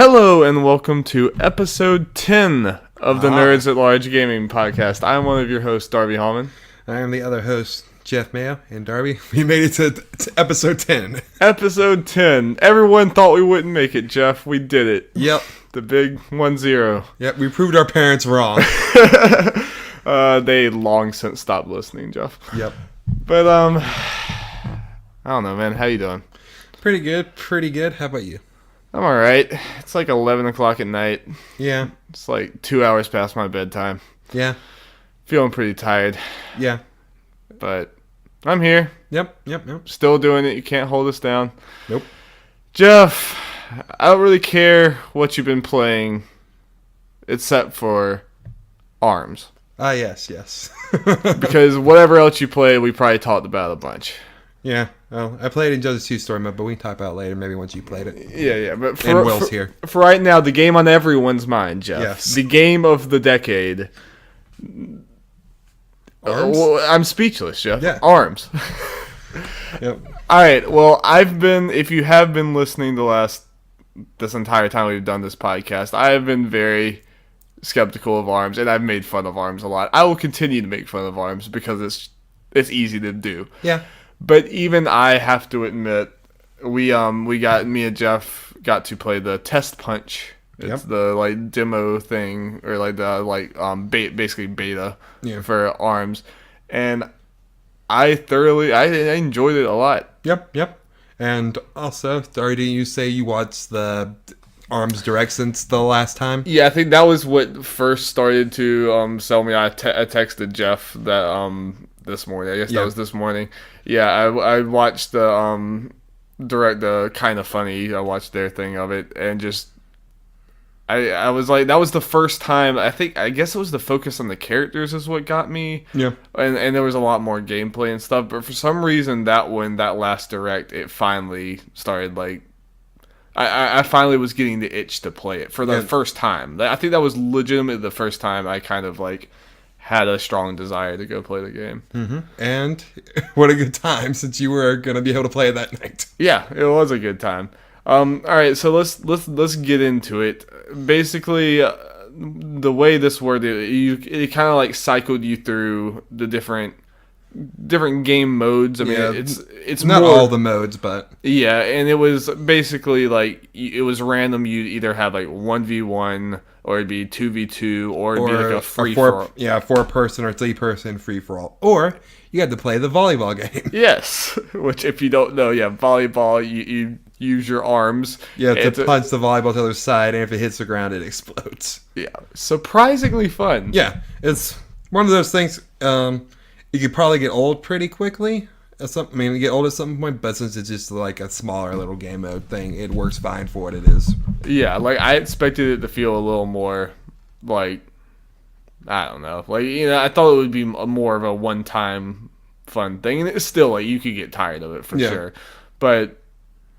Hello and welcome to episode 10 of the Nerds at Large Gaming Podcast. I'm one of your hosts, Darby Hallman. I am the other host, Jeff Mayo, and Darby. We made it to episode 10. Episode 10. Everyone thought we wouldn't make it, Jeff. We did it. Yep. The big 1-0. Yep, we proved our parents wrong. They long since stopped listening, Jeff. Yep. But, I don't know, man. How you doing? Pretty good. How about you? I'm alright. It's like 11 o'clock at night. Yeah. It's like 2 hours past my bedtime. Yeah. Feeling pretty tired. Yeah. But I'm here. Yep. Still doing it. You can't hold us down. Nope. Jeff, I don't really care what you've been playing except for Arms. Yes. Because whatever else you play, we probably talked about a bunch. Yeah. Well, I played Injustice 2 story mode, but we can talk about it later, maybe once you played it. Yeah. But And Will's here. For right now, the game on everyone's mind, Jeff. Yes. The game of the decade. Arms? I'm speechless, Jeff. Yeah. Arms. Yep. All right. Well, if you have been listening this entire time we've done this podcast, I have been very skeptical of Arms, and I've made fun of Arms a lot. I will continue to make fun of Arms because it's easy to do. Yeah. But even I have to admit, me and Jeff got to play the Testpunch. It's the demo thing, or basically beta for Arms, and I enjoyed it a lot. Yep. And also, Darby, didn't you say you watched the Arms Direct since the last time? Yeah, I think that was what first started to sell me. I texted Jeff that this morning. I guess that was this morning. Yeah, I watched the Direct, the Kind of Funny. I watched their thing of it, and just I was like, that was the first time. I guess it was the focus on the characters is what got me. Yeah. And there was a lot more gameplay and stuff, but for some reason that last Direct, it finally started I finally was getting the itch to play it for the first time. I think that was legitimately the first time I kind of had a strong desire to go play the game. Mm-hmm. And what a good time, since you were going to be able to play it that night. Yeah, it was a good time. All right, so let's get into it. Basically, the way this worked, it kind of cycled you through the different game modes. I mean, it's not more, all the modes, but yeah, and it was basically it was random. You'd either have 1v1, or it'd be 2v2, or it'd be a free for all. Yeah, 4-person or 3-person free for all. Or you had to play the volleyball game. Yes, which if you don't know, volleyball, you use your arms. Yeah, to punch the volleyball to the other side, and if it hits the ground, it explodes. Yeah, surprisingly fun. Yeah, it's one of those things. You could probably get old pretty quickly. You get old at some point, but since it's just a smaller little game mode thing, it works fine for what it is. Yeah, I expected it to feel a little more I don't know. I thought it would be more of a one-time fun thing, and it's still you could get tired of it for sure. But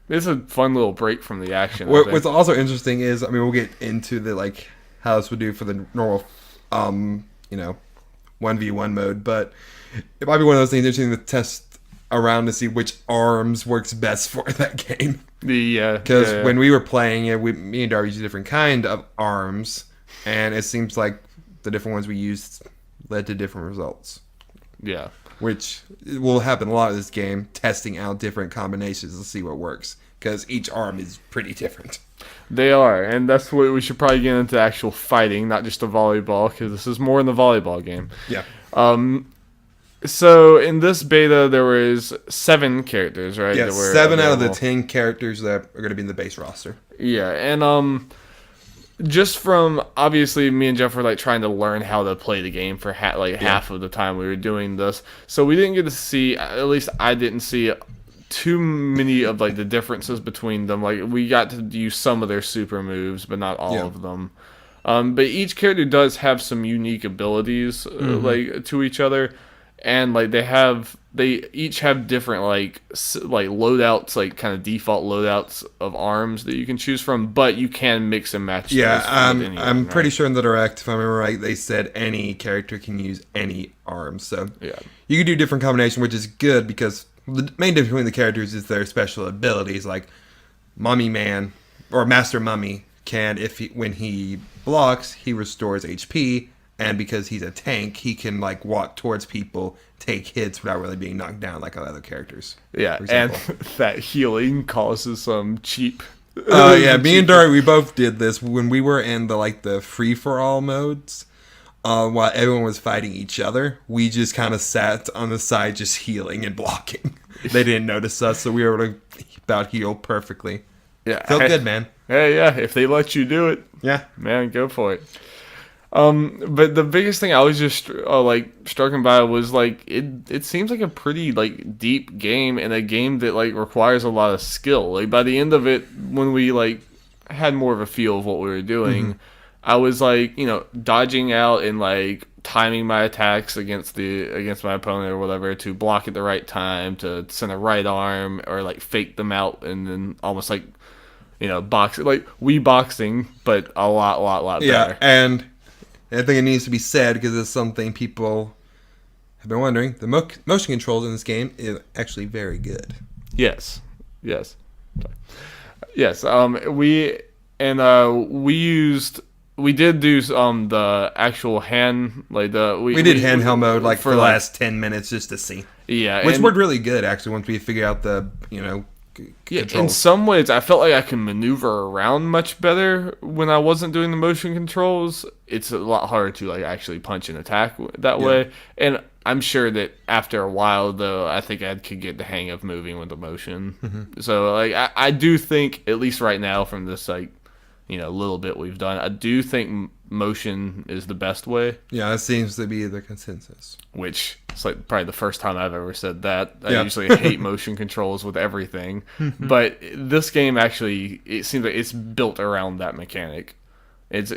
it's a fun little break from the action. What's also interesting is, we'll get into the how this would do for the normal 1v1 mode, but it might be one of those things interesting to test around to see which arms works best for that game. Because when we were playing it, me and Darby used a different kind of arms, and it seems like the different ones we used led to different results. Yeah. Which will happen a lot of this game, testing out different combinations to see what works, because each arm is pretty different. They are, and that's what we should probably get into actual fighting, not just the volleyball, because this is more in the volleyball game. Yeah. So in this beta, there was 7 characters, right? Yeah, 7 out of the 10 characters that are going to be in the base roster. Yeah, and just from, obviously, me and Jeff were trying to learn how to play the game for half of the time we were doing this, so we didn't get to see, at least I didn't see too many of the differences between them. We got to use some of their super moves, but not all of them. But each character does have some unique abilities to each other, and they each have different loadouts, kind of default loadouts of arms that you can choose from, but you can mix and match. Yeah, I'm pretty sure in the Direct, if I remember right, they said any character can use any arms, so you can do different combinations, which is good because the main difference between the characters is their special abilities. Mummy Man or Master Mummy can, when he blocks, he restores HP, and because he's a tank, he can like walk towards people, take hits without really being knocked down like other characters. Yeah, and that healing causes some cheap. Yeah, me and Darby, we both did this when we were in the free for all modes. While everyone was fighting each other, we just kind of sat on the side, just healing and blocking. They didn't notice us, so we were able to about heal perfectly. Yeah, felt good, man. Hey, yeah, if they let you do it, yeah, man, go for it. But the biggest thing I was just struck by was like it seems like a pretty like deep game, and a game that like requires a lot of skill. Like by the end of it, when we like had more of a feel of what we were doing, I was like, dodging out and like timing my attacks against my opponent or whatever to block at the right time, to send a right arm or like fake them out, and then almost like boxing, like Wii boxing, but a lot better. Yeah, and I think it needs to be said because it's something people have been wondering. The motion controls in this game is actually very good. Yes. We did do the actual hand, like we did handheld mode like for the last 10 minutes just to see. Yeah, which worked really good actually once we figured out the controls. In some ways, I felt like I can maneuver around much better when I wasn't doing the motion controls. It's a lot harder to like actually punch and attack that way, and I'm sure that after a while, though, I think I could get the hang of moving with the motion. So like I do think, at least right now from this like little bit we've done, I do think motion is the best way. Yeah, that seems to be the consensus. Which it's like probably the first time I've ever said that. I usually hate motion controls with everything, but this game actually, it seems like it's built around that mechanic. It's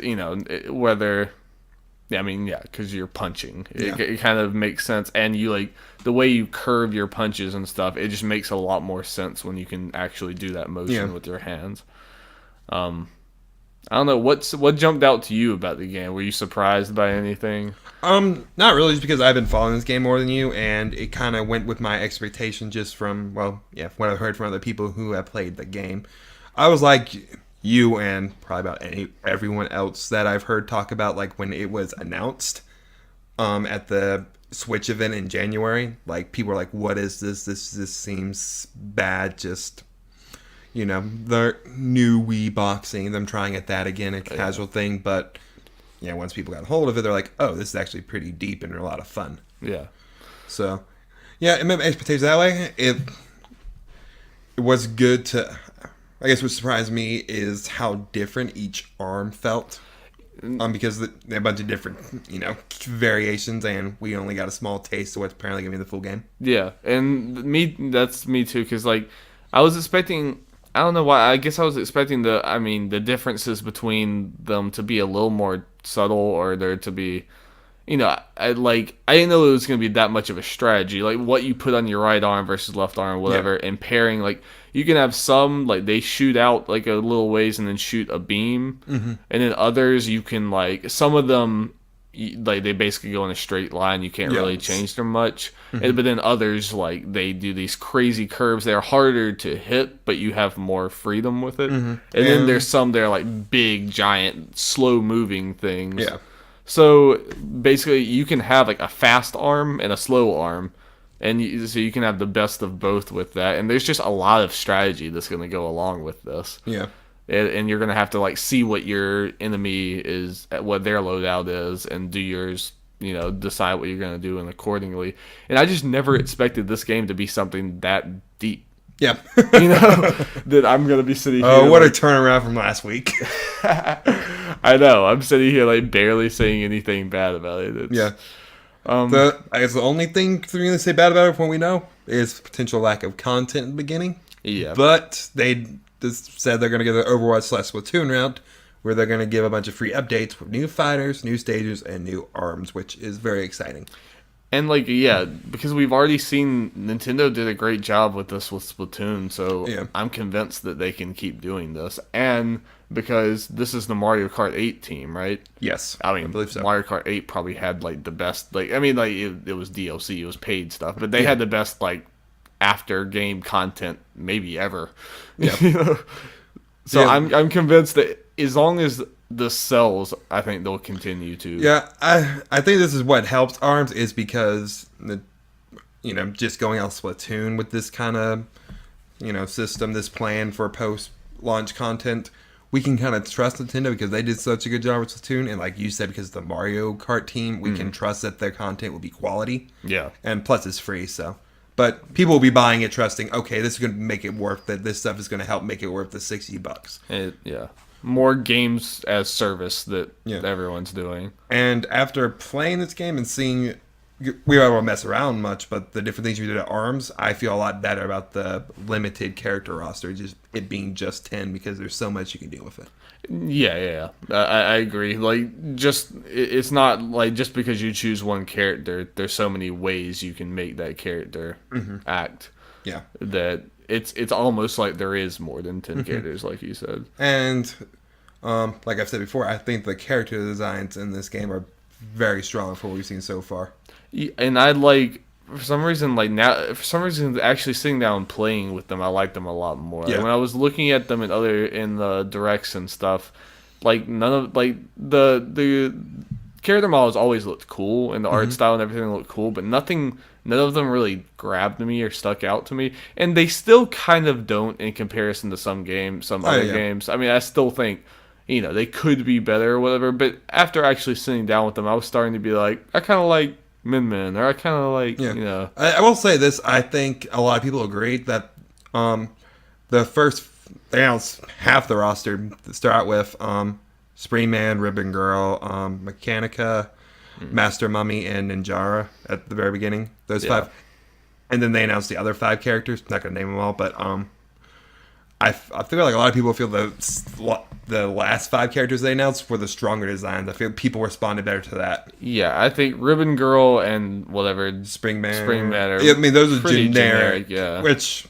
because you're punching. It kind of makes sense, and you like the way you curve your punches and stuff. It just makes a lot more sense when you can actually do that motion with your hands. I don't know, what jumped out to you about the game? Were you surprised by anything? Not really, just because I've been following this game more than you, and it kind of went with my expectation just from, what I've heard from other people who have played the game. I was like you and probably about everyone else that I've heard talk about, like when it was announced at the Switch event in January. Like people were like, "What is this? This seems bad." Just the new Wii boxing, them trying at that again, a casual thing. But once people got a hold of it, they're like, "Oh, this is actually pretty deep and a lot of fun." Yeah. So, it made my expectations that way. It was good to. I guess what surprised me is how different each arm felt. Because there are a bunch of different, variations, and we only got a small taste of what's apparently going to be the full game. Yeah, and that's me too, because, like, I was expecting, I don't know why, I guess I was expecting the differences between them to be a little more subtle, or there to be, I didn't know it was going to be that much of a strategy, like, what you put on your right arm versus left arm, whatever, and pairing, like, you can have some, like, they shoot out, like, a little ways and then shoot a beam. And then others, you can, like, some of them, like, they basically go in a straight line. You can't really change them much. But then others, like, they do these crazy curves. They're harder to hit, but you have more freedom with it. And then there's some that are, like, big, giant, slow-moving things. Yeah. So, basically, you can have, like, a fast arm and a slow arm. And so you can have the best of both with that. And there's just a lot of strategy that's going to go along with this. Yeah. And you're going to have to, like, see what your enemy is, what their loadout is, and do yours, decide what you're going to do and accordingly. And I just never expected this game to be something that deep. Yeah. That I'm going to be sitting here. Oh, what a turnaround from last week. I know. I'm sitting here, like, barely saying anything bad about it. Yeah. I guess the only thing we're going to say bad about it from what we know is potential lack of content in the beginning. Yeah. But they just said they're going to give the Overwatch/Splatoon route, where they're going to give a bunch of free updates with new fighters, new stages, and new arms, which is very exciting. And, like, because we've already seen Nintendo did a great job with this with Splatoon, so I'm convinced that they can keep doing this. And because this is the Mario Kart 8 team, right? Yes, I believe so. Mario Kart 8 probably had, like, the best, like, it was DLC, it was paid stuff, but they had the best, like, after-game content maybe ever. Yeah. So I'm convinced that as long as the sells, I think they'll continue to. Yeah, I think this is what helps Arms is because just going out Splatoon with this kind of system, this plan for post-launch content, we can kind of trust Nintendo because they did such a good job with Splatoon, and like you said, because the Mario Kart team, we can trust that their content will be quality. Yeah, and plus it's free, so. But people will be buying it, trusting, okay, this is going to make it worth it. This stuff is going to help make it worth the $60. Yeah. More games as service that everyone's doing. And after playing this game and seeing, we don't want to mess around much, but the different things we did at Arms, I feel a lot better about the limited character roster, just it being just 10 because there's so much you can do with it. Yeah. I agree. Like, it's not like just because you choose one character, there's so many ways you can make that character act. Yeah. That it's almost like there is more than 10 characters, like you said. And, like I've said before, I think the character designs in this game are very strong for what we've seen so far. And for some reason, actually sitting down and playing with them, I like them a lot more. Yeah. Like, when I was looking at them in the directs and stuff, like none of the character models always looked cool, and the art style and everything looked cool, but none of them really grabbed me or stuck out to me, and they still kind of don't in comparison to some other games. I mean, I still think they could be better or whatever, but after actually sitting down with them, I was starting to be like, I kind of like Min, or I kind of like, I will say this, I think a lot of people agree that the first, they announced half the roster to start out with, Spring Man, Ribbon Girl, Mechanica, Master Mummy, and Ninjara at the very beginning. Those 5. And then they announced the other 5 characters. Not going to name them all, but I feel like a lot of people feel the last 5 characters they announced were the stronger designs. I feel people responded better to that. Yeah, I think Ribbon Girl and whatever Spring Man are those are generic, which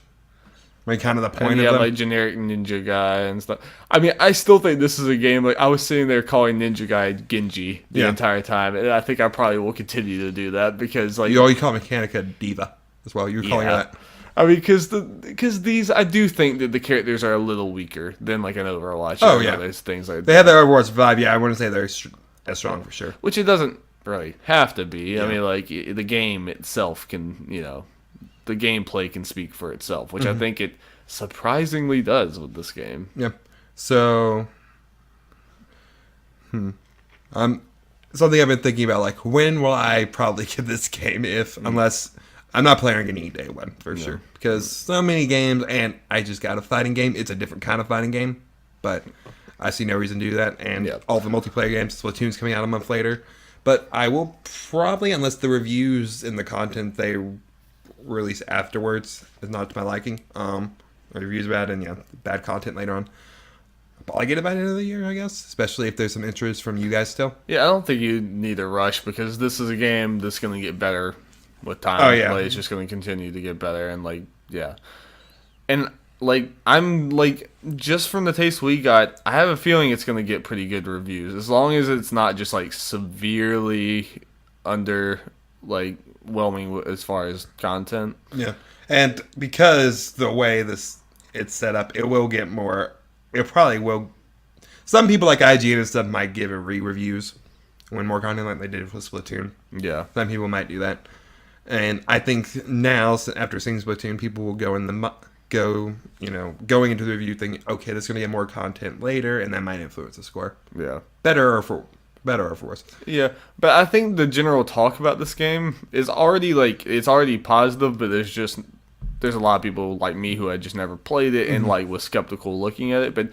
kind of the point and of them. Like generic Ninja Guy and stuff. I mean, I still think this is a game. Like, I was sitting there calling Ninja Guy Genji the entire time, and I think I probably will continue to do that because you call Mechanica Diva as well. You were calling her that. I mean, because these, I do think that the characters are a little weaker than like an Overwatch. Oh yeah, those things like they have their Overwatch vibe. Yeah, I wouldn't say they're as strong for sure. Which it doesn't really have to be. Yeah. I mean, like the game itself can, the gameplay can speak for itself, which I think it surprisingly does with this game. Yeah. So, something I've been thinking about, like, when will I probably get this game unless I'm not playing any day one for sure, because so many games, and I just got a fighting game. It's a different kind of fighting game, but I see no reason to do that. And all the multiplayer games, Splatoon's coming out a month later, but I will probably, unless the reviews and the content they release afterwards is not to my liking, reviews bad and bad content later on, I'll probably get it by the end of the year, I guess, especially if there's some interest from you guys still. Yeah, I don't think you need a rush because this is a game that's going to get better with time. Oh yeah, like, it's just going to continue to get better, and and I'm just from the taste we got, I have a feeling it's going to get pretty good reviews as long as it's not just severely whelming as far as content. Yeah, and because the way it's set up, it will get more. It probably will. Some people like IGN and stuff might give it re-reviews when more content, like they did with Splatoon. Yeah, some people might do that, and I think now after seeing Splatoon, people will going into the review thinking, okay, there's gonna get more content later, and that might influence the score. Yeah, better or for worse. Yeah, but I think the general talk about this game is already it's already positive, but there's a lot of people like me who had just never played it and was skeptical looking at it. But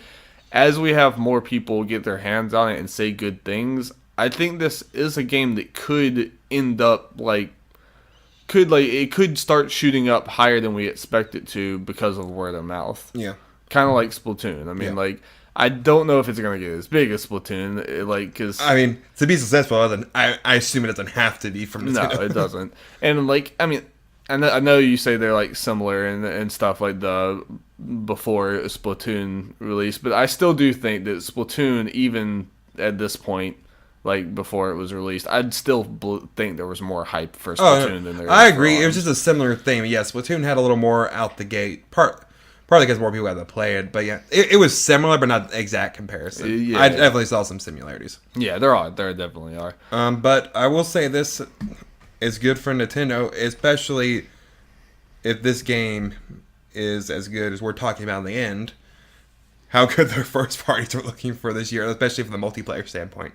as we have more people get their hands on it and say good things, I think this is a game that could end up it could start shooting up higher than we expect it to because of word of mouth. Yeah, kind of like Splatoon. I mean, I don't know if it's going to get as big as Splatoon, because I mean, to be successful, I assume it doesn't have to be from Nintendo. No, it doesn't. And I mean, I know you say they're similar and stuff like the before Splatoon release, but I still do think that Splatoon, even at this point, before it was released, I'd still think there was more hype for Splatoon than there. I agree. It was just a similar thing. Yes, Splatoon had a little more out the gate. Probably because more people had to play it. But yeah, it was similar, but not exact comparison. I definitely saw some similarities. Yeah, there definitely are. But I will say this is good for Nintendo, especially if this game is as good as we're talking about in the end. How good their first parties are looking for this year, especially from the multiplayer standpoint.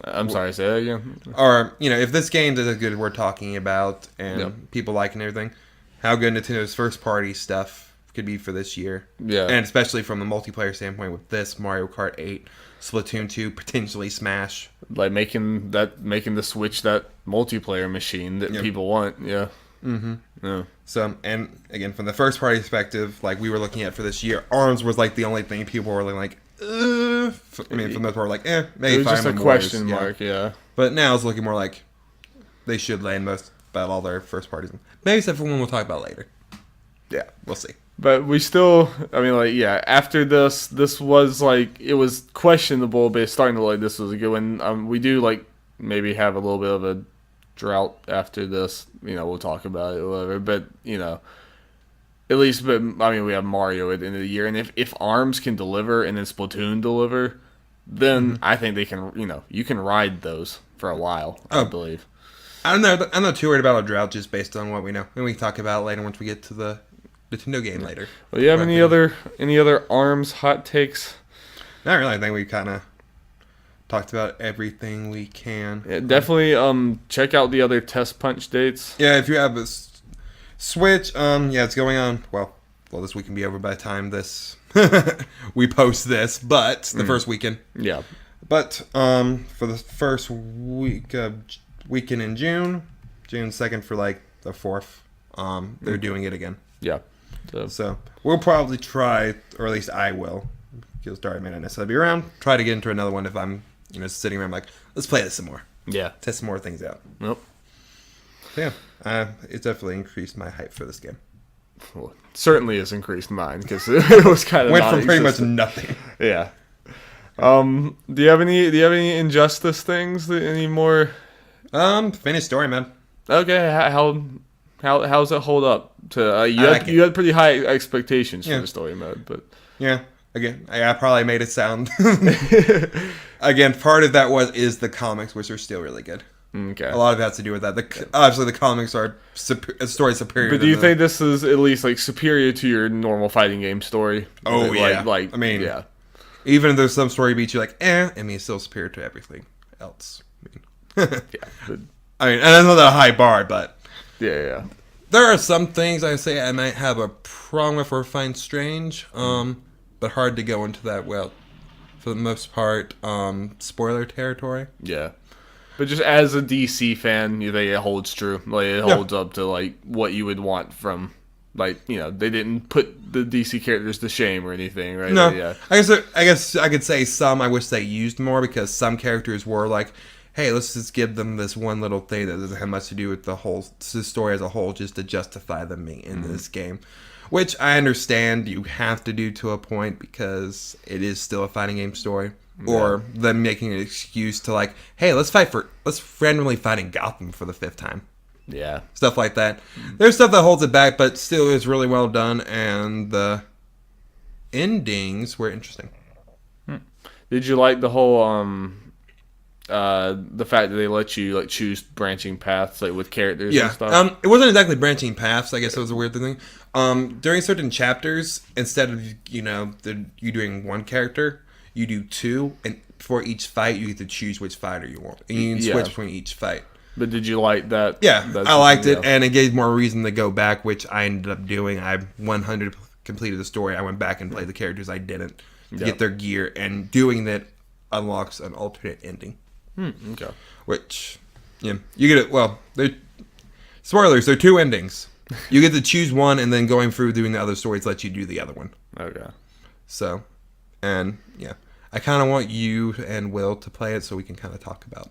I'm sorry, say that again. Or, if this game is as good as we're talking about and people liking everything, how good Nintendo's first party stuff could be for this year. Yeah. And especially from the multiplayer standpoint with this, Mario Kart 8, Splatoon 2, potentially Smash. Like making the Switch that multiplayer machine that people want. Yeah. Mm-hmm. Yeah. So, and again, from the first party perspective, like we were looking at for this year, Arms was like the only thing people were like, for the most part, like, maybe it was just a question mark, yeah. But now it's looking more like they should land about all their first parties. Maybe except for one we'll talk about later. Yeah, we'll see. But we still, after this was like, it was questionable, but it's starting to look like this was a good one. We do like maybe have a little bit of a drought after this. We'll talk about it or whatever. But, at least, we have Mario at the end of the year. And if Arms can deliver and then Splatoon deliver, then I think they can, you can ride those for a while, I believe. I don't know. I'm not too worried about a drought just based on what we know. And we can talk about it later once we get to the Nintendo game later. Well, you have any other Arms hot takes? Not really. I think we kind of talked about everything we can. Yeah, definitely check out the other Testpunch dates. Yeah, if you have a Switch, it's going on. Well, this week can be over by the time we post this, but the first weekend. Yeah. But for the first weekend in June 2nd for like the 4th, they're doing it again. Yeah. So we'll probably try, or at least I will, because Darby may not necessarily be around, try to get into another one if I'm sitting around like, let's play this some more. Yeah. Test some more things out. Nope. So yeah, it definitely increased my hype for this game. Well, it certainly has increased mine, because it was kind of went from pretty much nothing. Yeah. Do you have any Injustice things? Any more? Finished story, man. Okay, how's it hold up? You had pretty high expectations for the story mode, but yeah, again, I probably made it sound. Again, part of that is the comics, which are still really good. Okay, a lot of it has to do with that. Obviously, the comics are story superior. But do you think this is at least like superior to your normal fighting game story? Oh yeah, yeah. Even if there's some story beats you like, it's still superior to everything else. Yeah. But, and I know that's a high bar, but yeah. There are some things I say I might have a problem with or find strange, but hard to go into that. Well, for the most part, spoiler territory. Yeah, but just as a DC fan, you think it holds true. Like it holds up to like what you would want from. Like, they didn't put the DC characters to shame or anything, right? No. Yeah. I guess I could say some I wish they used more because some characters were like, hey, let's just give them this one little thing that doesn't have much to do with the story as a whole just to justify them being in this game. Which I understand you have to do to a point because it is still a fighting game story. Yeah. Or them making an excuse to like, hey, let's randomly fight in Gotham for the 5th time. Yeah. Stuff like that. There's stuff that holds it back, but still is really well done, and the endings were interesting. Did you like the whole the fact that they let you like choose branching paths like with characters and stuff? It wasn't exactly branching paths, I guess it was a weird thing. During certain chapters, instead of you doing one character, you do 2, and for each fight you get to choose which fighter you want. And you can switch between each fight. But did you like that? Yeah, I liked it, and it gave more reason to go back, which I ended up doing. I 100 completed the story. I went back and played the characters I didn't to get their gear, and doing that unlocks an alternate ending. Okay. Which, you get it. Well, spoilers. There are 2 endings. You get to choose one, and then going through doing the other stories lets you do the other one. Okay. So, and I kind of want you and Will to play it so we can kind of talk about.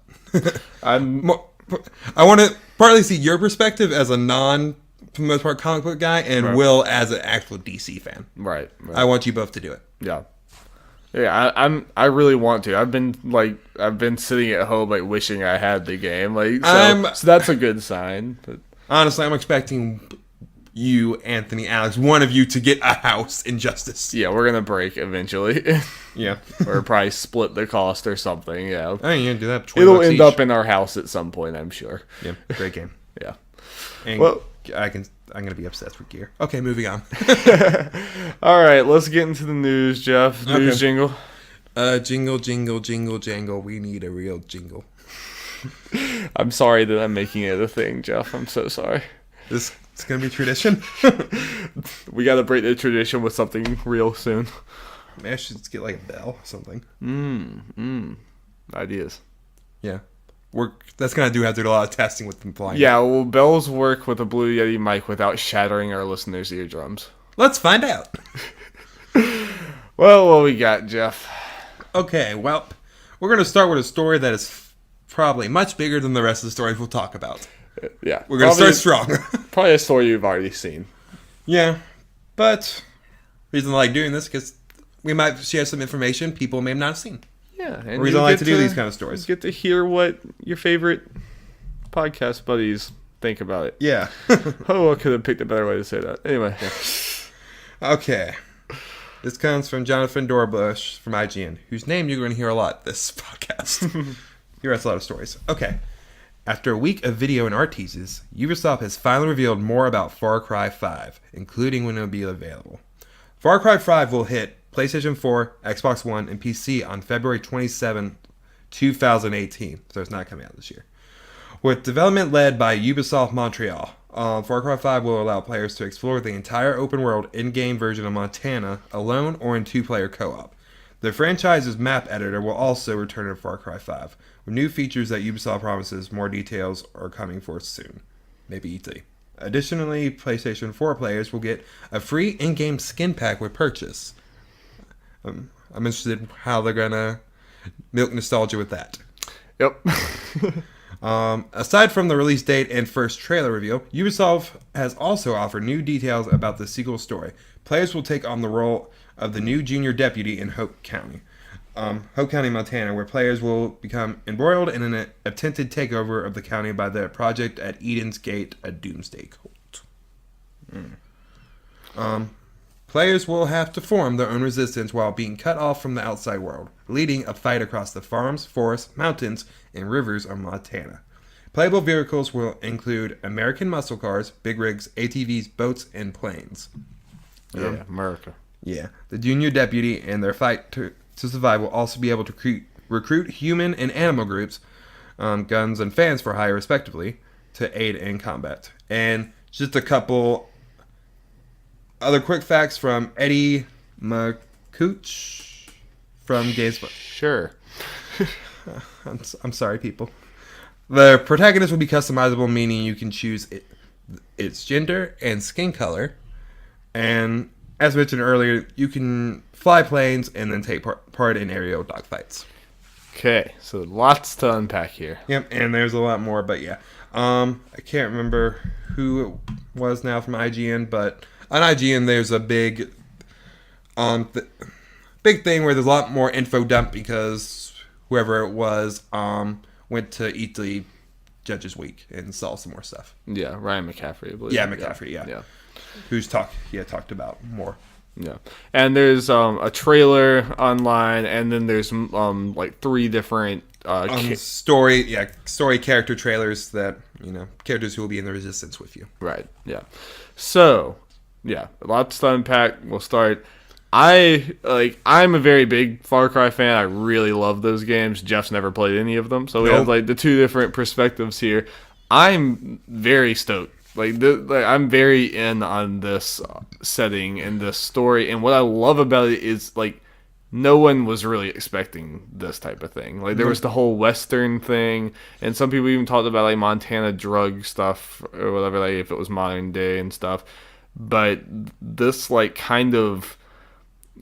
I want to partly see your perspective as a for the most part, comic book guy, and Will as an actual DC fan. Right. I want you both to do it. Yeah. Yeah, I really want to. I've been sitting at home like wishing I had the game. So that's a good sign. But honestly, I'm expecting you, Anthony, Alex, one of you to get a house in Justice. Yeah, we're gonna break eventually. Yeah. Or probably split the cost or something. Yeah. I mean, you can do that. It'll end up in our house at some point, I'm sure. Yeah, great game. Yeah. And well, I'm gonna be obsessed with gear. Okay, moving on. All right, let's get into the news, Jeff. News jingle. Jingle, jingle, jingle, jangle. We need a real jingle. I'm sorry that I'm making it a thing, Jeff. I'm so sorry. It's gonna be tradition. We gotta break the tradition with something real soon. Maybe I should just get like a bell or something. Ideas. Yeah. That's gonna have to do a lot of testing with them flying. Yeah, well, bells work with a Blue Yeti mic without shattering our listeners' eardrums. Let's find out. Well, what we got, Jeff? Okay, well, we're gonna start with a story that is probably much bigger than the rest of the stories we'll talk about. Yeah. We're gonna start strong. Probably a story you've already seen. Yeah, but the reason I like doing this because we might share some information people may have not seen. Yeah, and the reason I like to do these kind of stories. You get to hear what your favorite podcast buddies think about it. Yeah. Oh, I could have picked a better way to say that. Anyway. Okay. This comes from Jonathan Dorbush from IGN, whose name you're going to hear a lot this podcast. He writes a lot of stories. Okay. After a week of video and art teases, Ubisoft has finally revealed more about Far Cry 5, including when it will be available. Far Cry 5 will hit PlayStation 4, Xbox One, and PC on February 27, 2018, so it's not coming out this year. With development led by Ubisoft Montreal, Far Cry 5 will allow players to explore the entire open-world in-game version of Montana alone or in two-player co-op. The franchise's map editor will also return to Far Cry 5, with new features that Ubisoft promises more details are coming for soon. Maybe E3. Additionally, PlayStation 4 players will get a free in-game skin pack with purchase. I'm interested in how they're gonna milk nostalgia with that. Yep. Aside from the release date and first trailer reveal, Ubisoft has also offered new details about the sequel story. Players will take on the role of the new junior deputy in Hope County, Montana, where players will become embroiled in an attempted takeover of the county by the project at Eden's Gate, a doomsday cult. Players will have to form their own resistance while being cut off from the outside world, leading a fight across the farms, forests, mountains, and rivers of Montana. Playable vehicles will include American muscle cars, big rigs, ATVs, boats, and planes. Yeah, America. Yeah. The junior deputy and their fight to survive will also be able to recruit human and animal groups, guns and fans for hire respectively, to aid in combat. And just a couple other quick facts from Eddie McCooch from GameSpot. Sure. I'm sorry, people. The protagonist will be customizable, meaning you can choose its gender and skin color. And as mentioned earlier, you can fly planes and then take part in aerial dogfights. Okay, so lots to unpack here. Yep, and there's a lot more, but yeah. I can't remember who it was now from IGN, but on IGN there's a big big thing where there's a lot more info dump because whoever it was went to E3 Judges Week and saw some more stuff. Yeah, Ryan McCaffrey, I believe. Yeah, McCaffrey, yeah. Who's talked about more. Yeah, and there's a trailer online, and then there's like 3 different story character trailers that characters who will be in the Resistance with you. Right. Yeah. So, yeah, lots to unpack. We'll start. I'm a very big Far Cry fan. I really love those games. Jeff's never played any of them, so we have like the 2 different perspectives here. I'm very stoked. I'm very in on this setting and this story, and what I love about it is like no one was really expecting this type of thing. Like there was the whole Western thing, and some people even talked about like Montana drug stuff or whatever, like if it was modern day and stuff. But this like kind of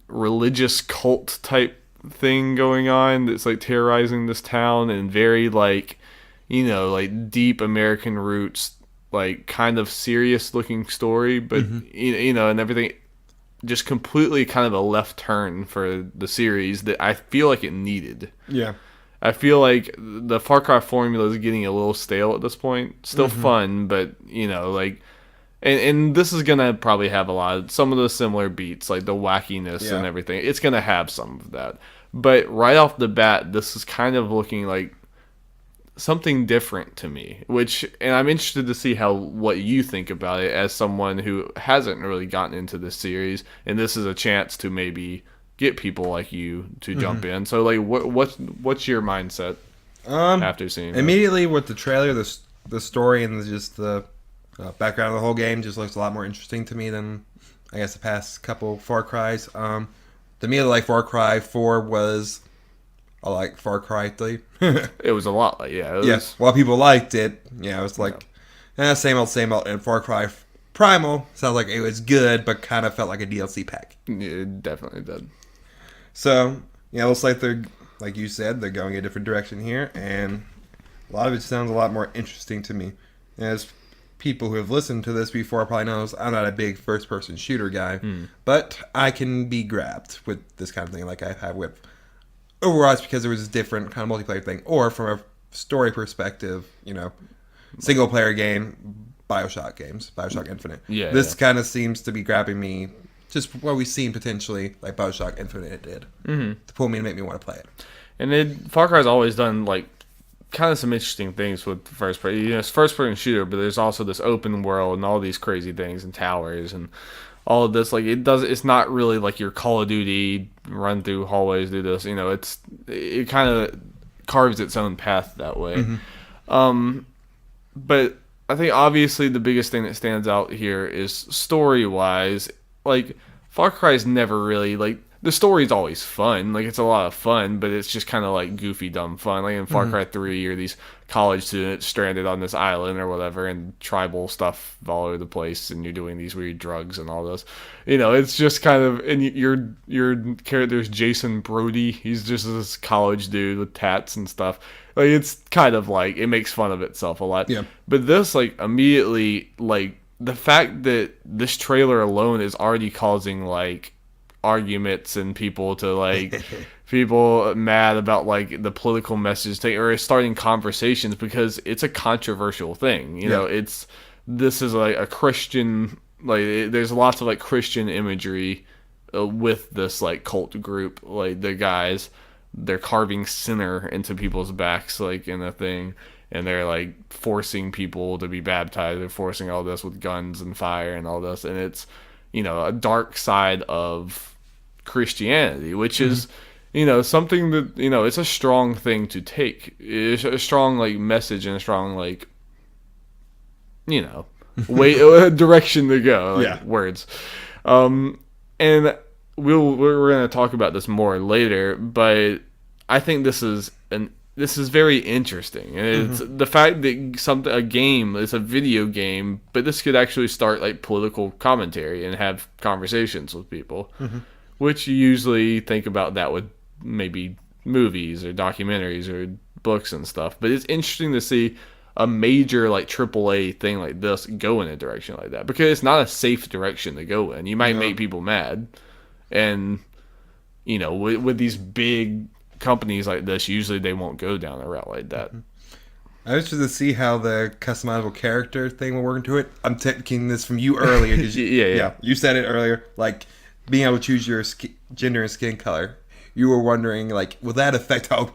religious cult type thing going on that's like terrorizing this town, and very like like deep American roots, like kind of serious looking story, but and everything, just completely kind of a left turn for the series that I feel like it needed. Yeah. I feel like the Far Cry formula is getting a little stale at this point. Still fun, but like And this is gonna probably have some of the similar beats, like the wackiness and everything. It's gonna have some of that. But right off the bat, this is kind of looking like something different to me, and I'm interested to see what you think about it as someone who hasn't really gotten into this series, and this is a chance to maybe get people like you to jump in. So like, what's your mindset after seeing immediately with the trailer, the story and just the background of the whole game just looks a lot more interesting to me than I guess the past couple Far Cry's. To me, like Far Cry 4 was. I like Far Cry 3. It was a lot like, a lot of people liked it. Yeah, it was like, same old. And Far Cry Primal sounds like it was good, but kind of felt like a DLC pack. Yeah, it definitely did. So, it looks like they're, like you said, they're going a different direction here, and a lot of it sounds a lot more interesting to me. As people who have listened to this before probably knows, I'm not a big first-person shooter guy, but I can be grabbed with this kind of thing like I have with Overwatch because there was a different kind of multiplayer thing, or from a story perspective, single player game, Bioshock Infinite. This kind of seems to be grabbing me, just what we've seen potentially like Bioshock Infinite did to pull me and make me want to play it. And Far Cry's always done like kind of some interesting things with first person. It's first person shooter, but there's also this open world and all these crazy things and towers and all of this. Like it's not really like your Call of Duty run through hallways, do this. It kind of carves its own path that way. But I think obviously the biggest thing that stands out here is story wise. Like Far Cry's never really like. The story's always fun. Like, it's a lot of fun, but it's just kind of, like, goofy, dumb fun. Like, in Far Cry 3, you're these college students stranded on this island or whatever, and tribal stuff all over the place, and you're doing these weird drugs and all this. It's just kind of... And your character's Jason Brody. He's just this college dude with tats and stuff. Like, it's kind of, like... It makes fun of itself a lot. Yeah. But this, like, immediately, like... The fact that this trailer alone is already causing, like... arguments and people to like people mad about like the political message or starting conversations because it's a controversial thing. This is like a Christian, like there's lots of like Christian imagery with this like cult group. Like the guys, they're carving sinner into people's backs like in a thing, and they're like forcing people to be baptized. They're forcing all this with guns and fire and all this, and it's a dark side of Christianity, which is something that it's a strong thing to take. It's a strong like message and a strong like way direction to go, like words. And we're going to talk about this more later, but I think this is very interesting, and it's the fact that a game is a video game, but this could actually start like political commentary and have conversations with people. Which you usually think about that with maybe movies or documentaries or books and stuff. But it's interesting to see a major like AAA thing like this go in a direction like that. Because it's not a safe direction to go in. You might make people mad. And, with these big companies like this, usually they won't go down a route like that. I was just to see how the customizable character thing will work into it. I'm taking this from you earlier. Yeah, you said it earlier. Like... being able to choose your gender and skin color, you were wondering, like, will that affect how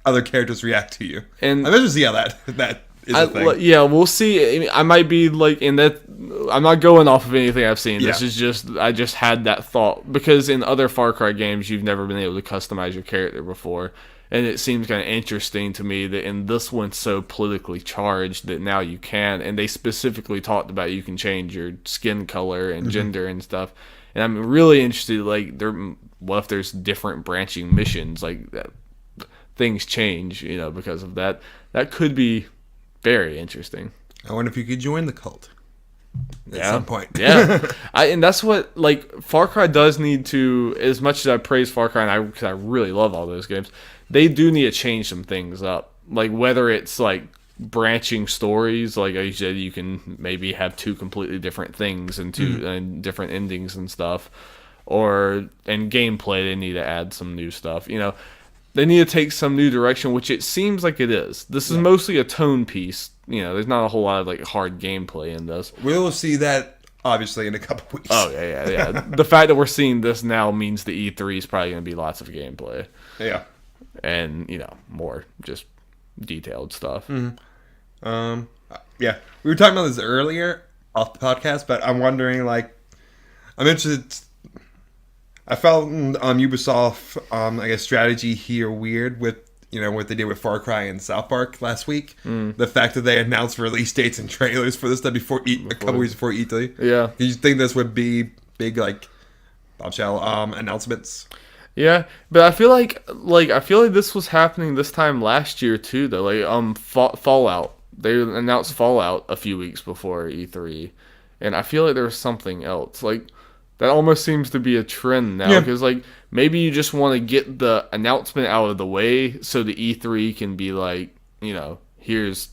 other characters react to you? And I'm interested to see how that is a thing. Yeah, we'll see. I might be, like, in that... I'm not going off of anything I've seen. This is just... I just had that thought. Because in other Far Cry games, you've never been able to customize your character before. And it seems kind of interesting to me that in this one so politically charged that now you can. And they specifically talked about you can change your skin color and gender and stuff. And I'm really interested, like, what if there's different branching missions, like, that things change, because of that. That could be very interesting. I wonder if you could join the cult at some point. And that's what, like, Far Cry does need to, as much as I praise Far Cry, because I really love all those games, they do need to change some things up. Like, whether it's, like, branching stories, like I said, you can maybe have two completely different things and and different endings and stuff, and gameplay they need to add some new stuff. They need to take some new direction, which it seems like it is. This is mostly a tone piece, there's not a whole lot of like hard gameplay in this. We'll see that obviously in a couple weeks. Oh yeah. The fact that we're seeing this now means the E3 is probably going to be lots of gameplay. Yeah, and more just detailed stuff. Mm-hmm. Yeah, we were talking about this earlier off the podcast, but I'm wondering, like, I'm interested. I felt Ubisoft, I guess, strategy here weird with what they did with Far Cry and South Park last week. The fact that they announced release dates and trailers for this stuff a couple weeks before E3. Yeah, do you think this would be big, like, bombshell announcements? Yeah, but I feel like this was happening this time last year too, though. Like Fallout, they announced Fallout a few weeks before E3, and I feel like there was something else. Like that almost seems to be a trend now, because like maybe you just want to get the announcement out of the way so the E3 can be like, here's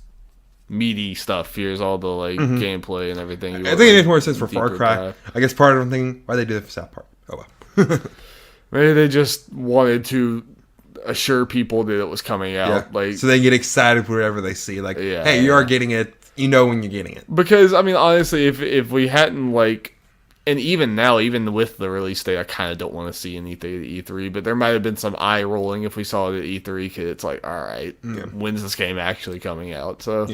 meaty stuff, here's all the like gameplay and everything. I think it makes more sense for Far Cry. I guess part of them thinking why they do it for South Park. Oh well. Maybe they just wanted to assure people that it was coming out, so they get excited whenever they see, like, hey, you are getting it. When you're getting it. Because I mean, honestly, if we hadn't and even now, even with the release date, I kind of don't want to see anything at E3. But there might have been some eye rolling if we saw it at E3, because it's like, all right, when's this game actually coming out? So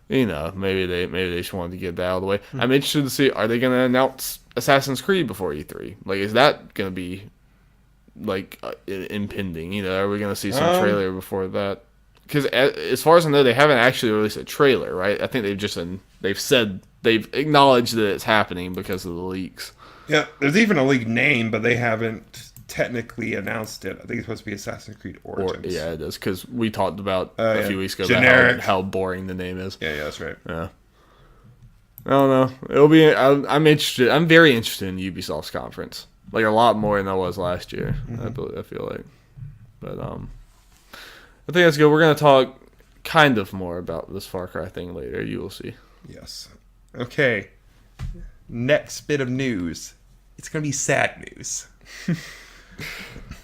maybe they just wanted to get that out of the way. I'm interested to see, are they going to announce Assassin's Creed before E3? Like, is that going to be impending? Are we going to see some trailer before that? Because as far as I know, they haven't actually released a trailer, right? I think they've acknowledged that it's happening because of the leaks. Yeah, there's even a leaked name, but they haven't technically announced it. I think it's supposed to be Assassin's Creed Origins. Yeah, it is, because we talked about a few weeks ago about how boring the name is. Yeah, that's right. Yeah. I don't know. It'll be. I'm interested. I'm very interested in Ubisoft's conference. Like a lot more than I was last year. I feel like, but I think that's good. We're gonna talk kind of more about this Far Cry thing later. You will see. Yes. Okay. Next bit of news. It's gonna be sad news.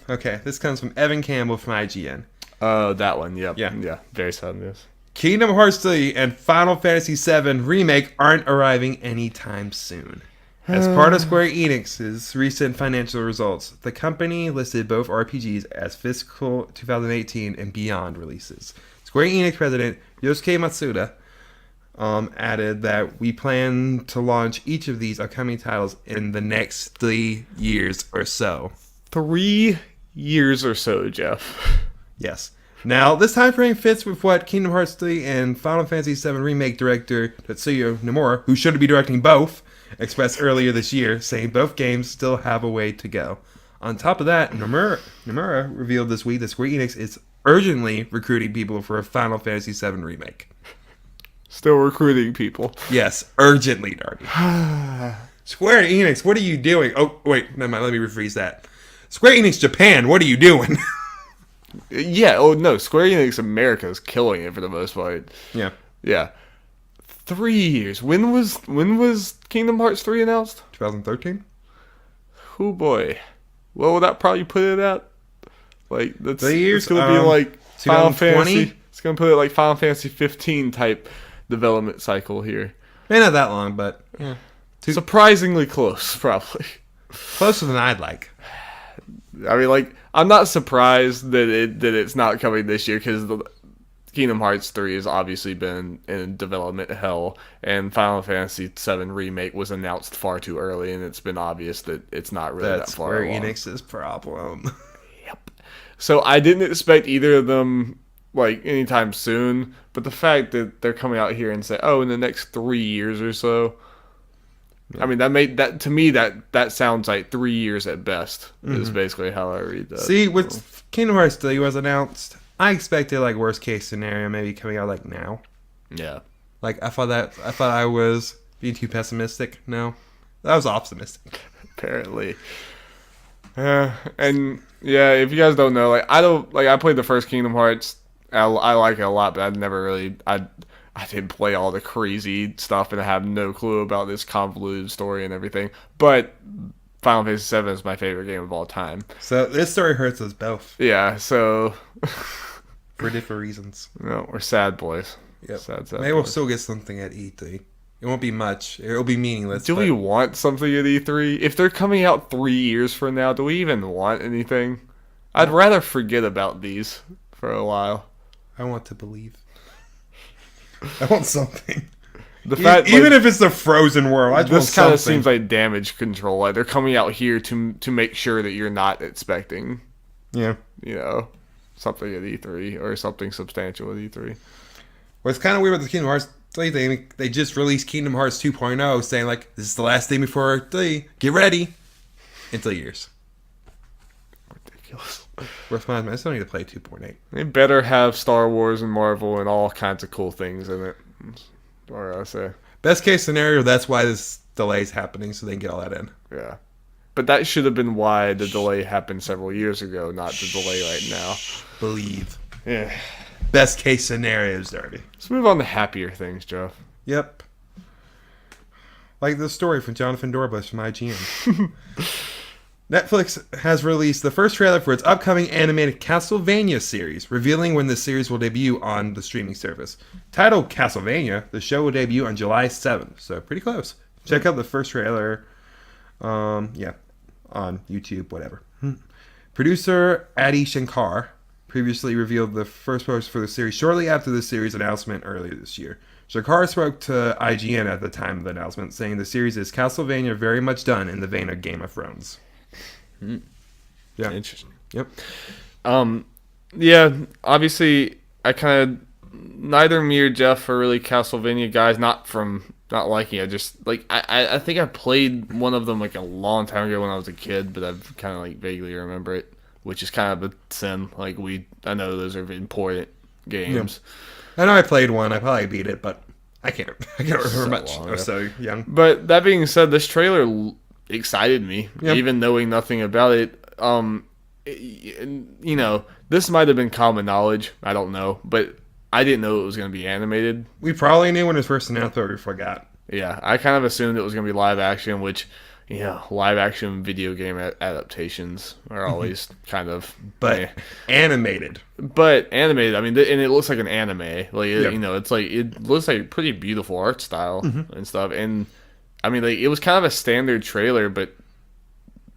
Okay, this comes from Evan Campbell from IGN. Oh, that one. Yep. Yeah. Very sad news. Kingdom Hearts 3 and Final Fantasy VII Remake aren't arriving anytime soon. As part of Square Enix's recent financial results, the company listed both RPGs as fiscal 2018 and beyond releases. Square Enix president Yosuke Matsuda added that we plan to launch each of these upcoming titles in the next 3 years or so. 3 years or so, Jeff. Yes. Now, this time frame fits with what Kingdom Hearts 3 and Final Fantasy VII Remake director Tetsuya Nomura, who should be directing both, expressed earlier this year, saying both games still have a way to go. On top of that, Nomura revealed this week that Square Enix is urgently recruiting people for a Final Fantasy VII Remake. Still recruiting people. Yes, urgently, Darby. Square Enix, what are you doing? Oh, wait, never mind, let me rephrase that. Square Enix Japan, what are you doing? Yeah, oh no, Square Enix America is killing it for the most part. Yeah. 3 years. When was Kingdom Hearts 3 announced? 2013. Oh boy. What would that probably put it at? Like that's 3 years. It's gonna be like Final 2020? Fantasy. It's gonna put it like Final Fantasy 15 type development cycle here. Maybe not that long, but yeah, surprisingly close, probably. Closer than I'd like. I mean, like, I'm not surprised that it's not coming this year, because the Kingdom Hearts 3 has obviously been in development hell, and Final Fantasy VII Remake was announced far too early, and it's been obvious that it's not really that far along. That's Square Enix's problem. Yep. So I didn't expect either of them, like, anytime soon, but the fact that they're coming out here and say, oh, in the next 3 years or so, I mean, that to me that sounds like 3 years at best. Is basically how I read that. See, with Kingdom Hearts 3 was announced, I expected like worst case scenario maybe coming out like now. Yeah. Like I thought I was being too pessimistic. No, that was optimistic. Apparently. And yeah, if you guys don't know, I played the first Kingdom Hearts. I like it a lot, but I've never really I didn't play all the crazy stuff, and I have no clue about this convoluted story and everything. But Final Fantasy VII is my favorite game of all time. So this story hurts us both. Yeah, so... for different reasons. No, we're sad boys. Yep. Maybe we'll still get something at E3. It won't be much. It'll be meaningless. Do we want something at E3? If they're coming out 3 years from now, do we even want anything? I'd rather forget about these for a while. I want to believe. I want something. Even if it's the frozen world, I just want something. This kind of seems like damage control. Like they're coming out here to make sure that you're not expecting, something at E3 or something substantial at E3. Well, it's kind of weird with the Kingdom Hearts 3 thing. They just released Kingdom Hearts 2.0 saying, like, this is the last thing before 3. Get ready. In 3 years. Ridiculous. I still need to play 2.8. They better have Star Wars and Marvel and all kinds of cool things in it. Or I say. Best case scenario, that's why this delay is happening, so they can get all that in. Yeah. But that should have been why the delay happened several years ago, not the delay right now. Believe. Yeah. Best case scenarios, Darby. Let's move on to happier things, Jeff. Yep. Like the story from Jonathan Dorbush from IGN. Netflix has released the first trailer for its upcoming animated Castlevania series, revealing when the series will debut on the streaming service. Titled Castlevania, the show will debut on July 7th, so pretty close. Check out the first trailer, on YouTube, whatever. Producer Adi Shankar previously revealed the first poster for the series shortly after the series announcement earlier this year. Shankar spoke to IGN at the time of the announcement, saying the series is Castlevania very much done in the vein of Game of Thrones. Yeah. Interesting. Yep. Yeah, obviously, I kind of... Neither me or Jeff are really Castlevania guys, not liking it. Just, like, I think I played one of them, like, a long time ago when I was a kid, but I've kind of, like, vaguely remember it. Which is kind of a sin. Like I know those are important games. Yeah. I know I played one. I probably beat it, but I can't remember much. I was so young. But that being said, this trailer excited me, even knowing nothing about it. This might have been common knowledge. I don't know, but I didn't know it was going to be animated. We probably knew when it was first announced, but we forgot. Yeah, I kind of assumed it was going to be live action, which. Yeah, live action video game adaptations are always kind of animated. But animated, I mean, and it looks like an anime. Like it looks like pretty beautiful art style and stuff. And I mean, like it was kind of a standard trailer, but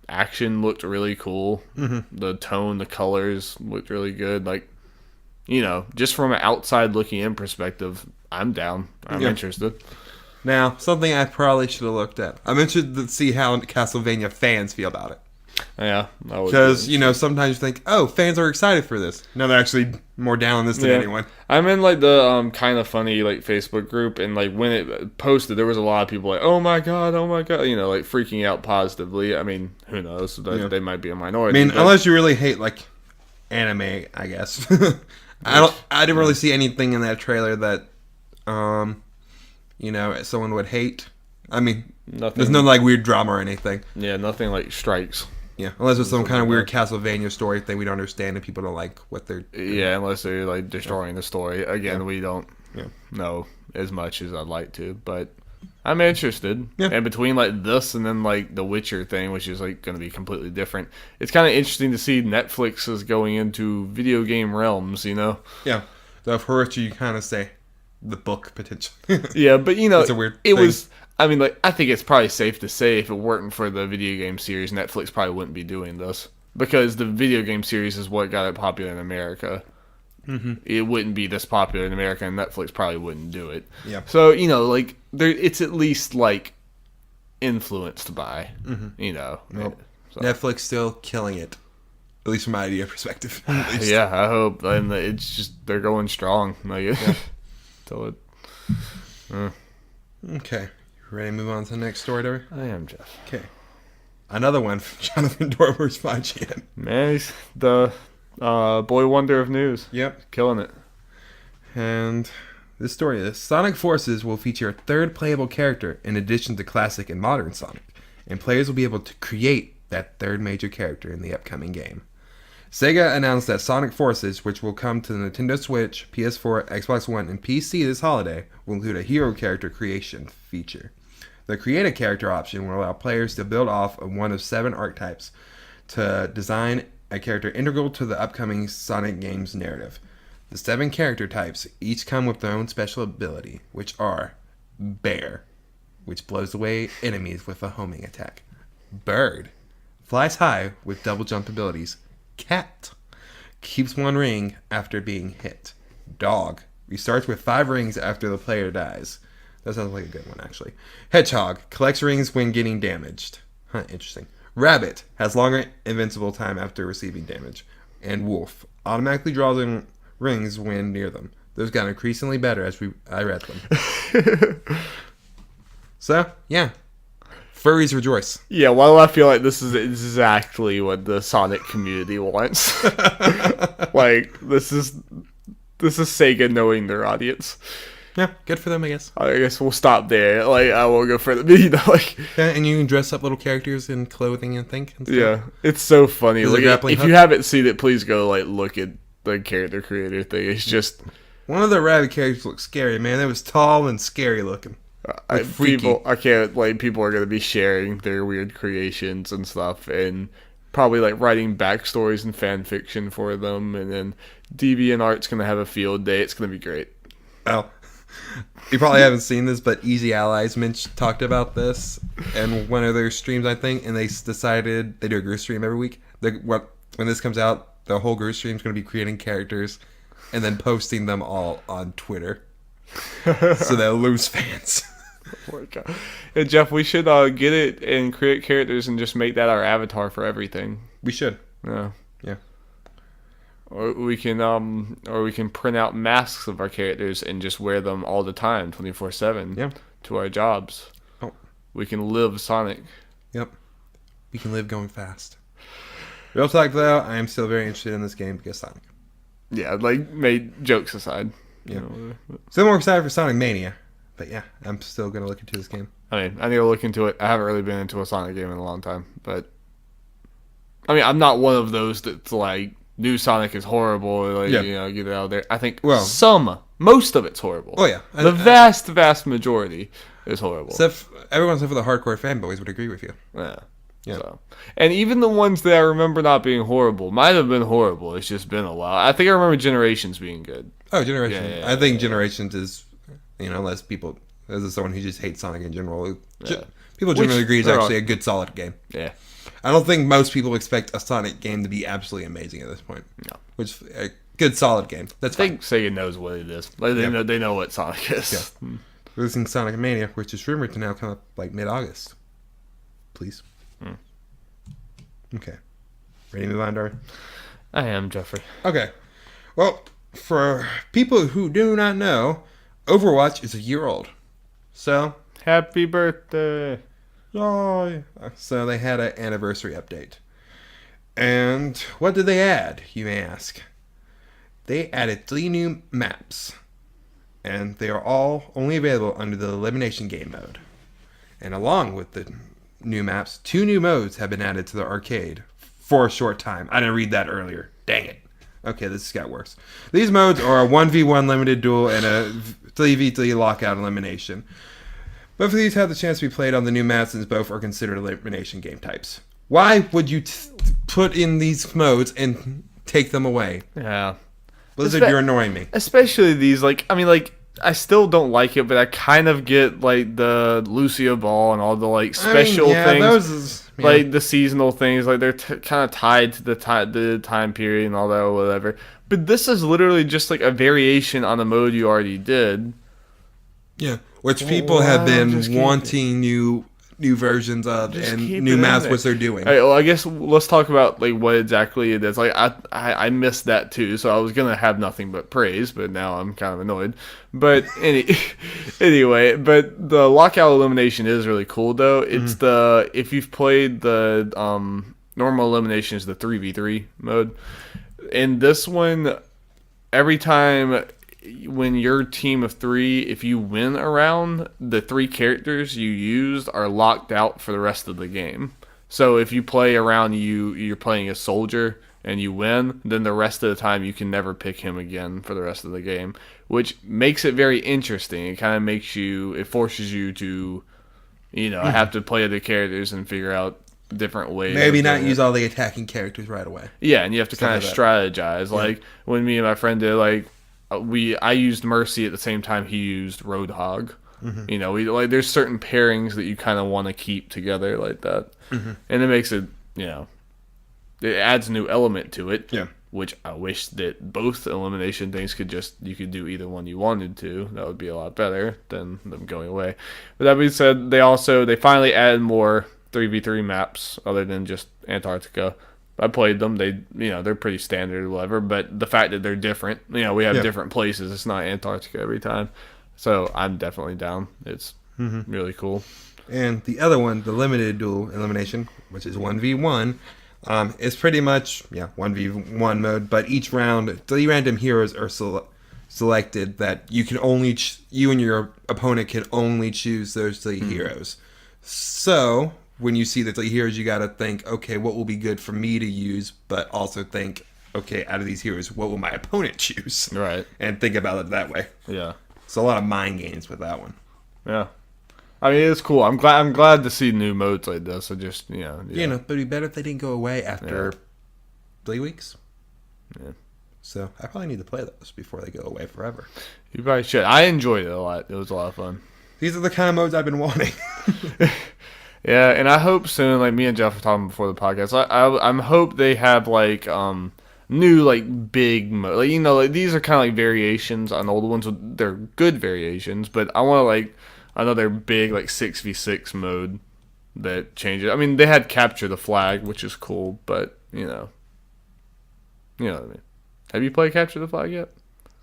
action looked really cool. The tone, the colors looked really good. Like, just from an outside looking in perspective, I'm down. I'm interested. Now, something I probably should have looked at. I'm interested to see how Castlevania fans feel about it. Yeah. Because, sometimes you think, oh, fans are excited for this. No, they're actually more down on this than anyone. I'm in, like, the kind of funny, like, Facebook group, and, like, when it posted, there was a lot of people like, oh, my God, like, freaking out positively. I mean, who knows? They might be a minority. I mean, unless you really hate, like, anime, I guess. I didn't really see anything in that trailer that... someone would hate. I mean, there's no, like, weird drama or anything. Yeah, nothing, like, strikks. Yeah, unless it's some kind of weird Castlevania story thing we don't understand and people don't like what they're doing. Yeah, unless they're, like, destroying the story. Again, we don't know as much as I'd like to, but I'm interested. Yeah. And between, like, this and then, like, the Witcher thing, which is, like, going to be completely different, it's kind of interesting to see Netflix is going into video game realms, Yeah. So I've heard you kind of say... the book potential. Yeah, but it's a weird thing. Was. I mean, like, I think it's probably safe to say if it weren't for the video game series, Netflix probably wouldn't be doing this because the video game series is what got it popular in America. It wouldn't be this popular in America, and Netflix probably wouldn't do it. Yeah. So like, it's at least like influenced by, Nope. So. Netflix still killing it. At least from my idea perspective. Yeah, I hope, and it's just they're going strong. Like. Till it. Okay. You ready to move on to the next story, Darby? I am, Jeff. Okay. Another one from Jonathan Dormer's 5GN. Man, he's the boy wonder of news. Yep. Killing it. And this story is Sonic Forces will feature a third playable character in addition to classic and modern Sonic. And players will be able to create that third major character in the upcoming game. Sega announced that Sonic Forces, which will come to the Nintendo Switch, PS4, Xbox One, and PC this holiday, will include a hero character creation feature. The Create a Character option will allow players to build off of one of 7 archetypes to design a character integral to the upcoming Sonic game's narrative. The 7 character types each come with their own special ability, which are Bear, which blows away enemies with a homing attack. Bird, flies high with double jump abilities. Cat, keeps 1 ring after being hit. Dog, restarts with 5 rings after the player dies. That sounds like a good one, actually. Hedgehog, collects rings when getting damaged. Interesting. Rabbit, has longer invincible time after receiving damage. And Wolf, automatically draws in rings when near them. Those got increasingly better as I read them. So, yeah. Furries rejoice. Yeah, why do I feel like this is exactly what the Sonic community wants? Like, this is Sega knowing their audience. Yeah, good for them, I guess. I guess we'll stop there. Like, I won't go further. But, like, yeah, and you can dress up little characters in clothing and stuff. Yeah, it's so funny. Like, if you haven't seen it, please go look at the character creator thing. It's just one of the rabbit characters looks scary, man. It was tall and scary looking. People are gonna be sharing their weird creations and stuff, and probably writing backstories and fan fiction for them, and then DeviantArt's gonna have a field day. It's gonna be great. Oh, you probably haven't seen this, but Easy Allies talked about this in one of their streams, I think, and they decided they do a group stream every week. When this comes out, the whole group stream is going to be creating characters and then posting them all on Twitter, so they'll lose fans. Oh my God. Yeah, Jeff, we should get it and create characters and just make that our avatar for everything. We should. Yeah. Yeah. Or we can print out masks of our characters and just wear them all the time, 24/7. Yeah. To our jobs. Oh. We can live Sonic. Yep. We can live going fast. Real talk though, I am still very interested in this game because Sonic. Yeah, made jokes aside. Yeah. Still more excited for Sonic Mania. But yeah, I'm still going to look into this game. I mean, I need to look into it. I haven't really been into a Sonic game in a long time. But, I mean, I'm not one of those that's new Sonic is horrible. Get it out of there. I think most of it's horrible. Oh, yeah. The vast majority is horrible. Everyone except for the hardcore fanboys would agree with you. Yeah. Yeah. So. And even the ones that I remember not being horrible might have been horrible. It's just been a while. I think I remember Generations being good. Oh, Generations. Yeah, I think Generations is... unless people, as someone who just hates Sonic in general, people generally agree it's actually a good, solid game. Yeah. I don't think most people expect a Sonic game to be absolutely amazing at this point. No. Which, a good, solid game. That's I think Sega knows what it is. They know what Sonic is. Yeah. Releasing Sonic Mania, which is rumored to now come up mid-August. Please. Okay. Ready to move on, Darby? I am, Jeffrey. Okay. Well, for people who do not know... Overwatch is a year old. So... Happy birthday! Yay! So they had an anniversary update. And what did they add, you may ask? They added 3 new maps. And they are all only available under the Elimination Game mode. And along with the new maps, 2 new modes have been added to the arcade for a short time. I didn't read that earlier. Dang it. Okay, this got worse. These modes are a 1v1 limited duel and a 3v3 lockout elimination. Both of these have the chance to be played on the new maps, since both are considered elimination game types. Why would you put in these modes and take them away? Yeah. Blizzard, you're annoying me. Especially these, I still don't like it, but I kind of get, the Lucia Ball and all the, special things. The seasonal things, they're kind of tied to the time period and all that or whatever. But this is literally just a variation on the mode you already did. Yeah, which people have been wanting new versions of and new maps, which they're doing. All right, well, I guess let's talk about what exactly it is. I missed that too, so I was gonna have nothing but praise, but now I'm kind of annoyed. But anyway, but the lockout elimination is really cool though. It's if you've played the normal elimination is the 3v3 mode. In this one, every time when your team of 3, if you win a round, the 3 characters you used are locked out for the rest of the game. So if you play around, you're playing a soldier and you win, then the rest of the time you can never pick him again for the rest of the game, which makes it very interesting. It kind of it forces you to, have to play other characters and figure out different ways. Maybe not use all the attacking characters right away. Yeah, and you have to kind of strategize. When me and my friend did, I used Mercy at the same time he used Roadhog. We like there's certain pairings that you kind of want to keep together like that, and it makes it it adds a new element to it. Yeah. Which I wish that both elimination things you could do either one you wanted to. That would be a lot better than them going away. But that being said, they finally added more 3v3 maps other than just Antarctica. I played them. They're pretty standard or whatever. But the fact that they're different, we have different places. It's not Antarctica every time. So I'm definitely down. It's really cool. And the other one, the limited duel elimination, which is 1v1. It's pretty much 1v1 mode, but each round 3 random heroes are selected that you can only you and your opponent can only choose those 3 heroes. So when you see the 3 heroes, you got to think, okay, what will be good for me to use, but also think, okay, out of these heroes, what will my opponent choose? Right. And think about it that way. Yeah. So a lot of mind games with that one. Yeah. I mean, it's cool. I'm glad to see new modes like this. So just but it'd be better if they didn't go away after 3 weeks. Yeah. So I probably need to play those before they go away forever. You probably should. I enjoyed it a lot. It was a lot of fun. These are the kind of modes I've been wanting. Yeah, and I hope soon. Like me and Jeff were talking before the podcast. I'm hope they have like new like big mode. Like these are kind of like variations on old ones. They're good variations, but I want like another big like 6v6 mode that changes. I mean, they had capture the flag, which is cool, but you know what I mean. Have you played capture the flag yet?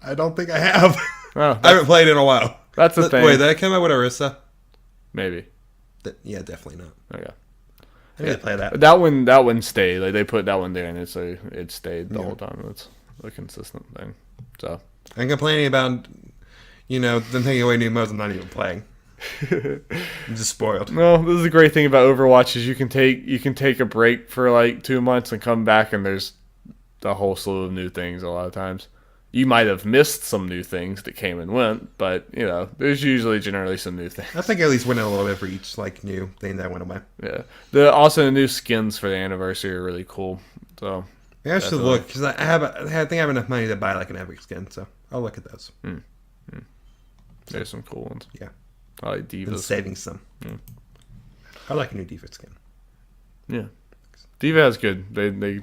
I don't think I have. Oh, I haven't played in a while. That's the thing. Wait, did I come out with Orisa? Maybe. Yeah, definitely not. Okay. I need to play that. That one stayed. Like they put that one there, and it stayed the whole time. It's a consistent thing. So I'm complaining about them taking away new modes. I'm not even playing. I'm just spoiled. No, this is the great thing about Overwatch is you can take a break for like 2 months and come back, and there's a whole slew of new things. A lot of times, you might have missed some new things that came and went, but there's usually generally some new things. I think I at least went in a little bit for each like new thing that went away. Yeah, the new skins for the anniversary are really cool. So maybe I should look because I think I have enough money to buy like an epic skin, so I'll look at those. There's some cool ones. Yeah. I like Divas. Been saving some. I like a new Diva skin. Yeah. Diva is good. They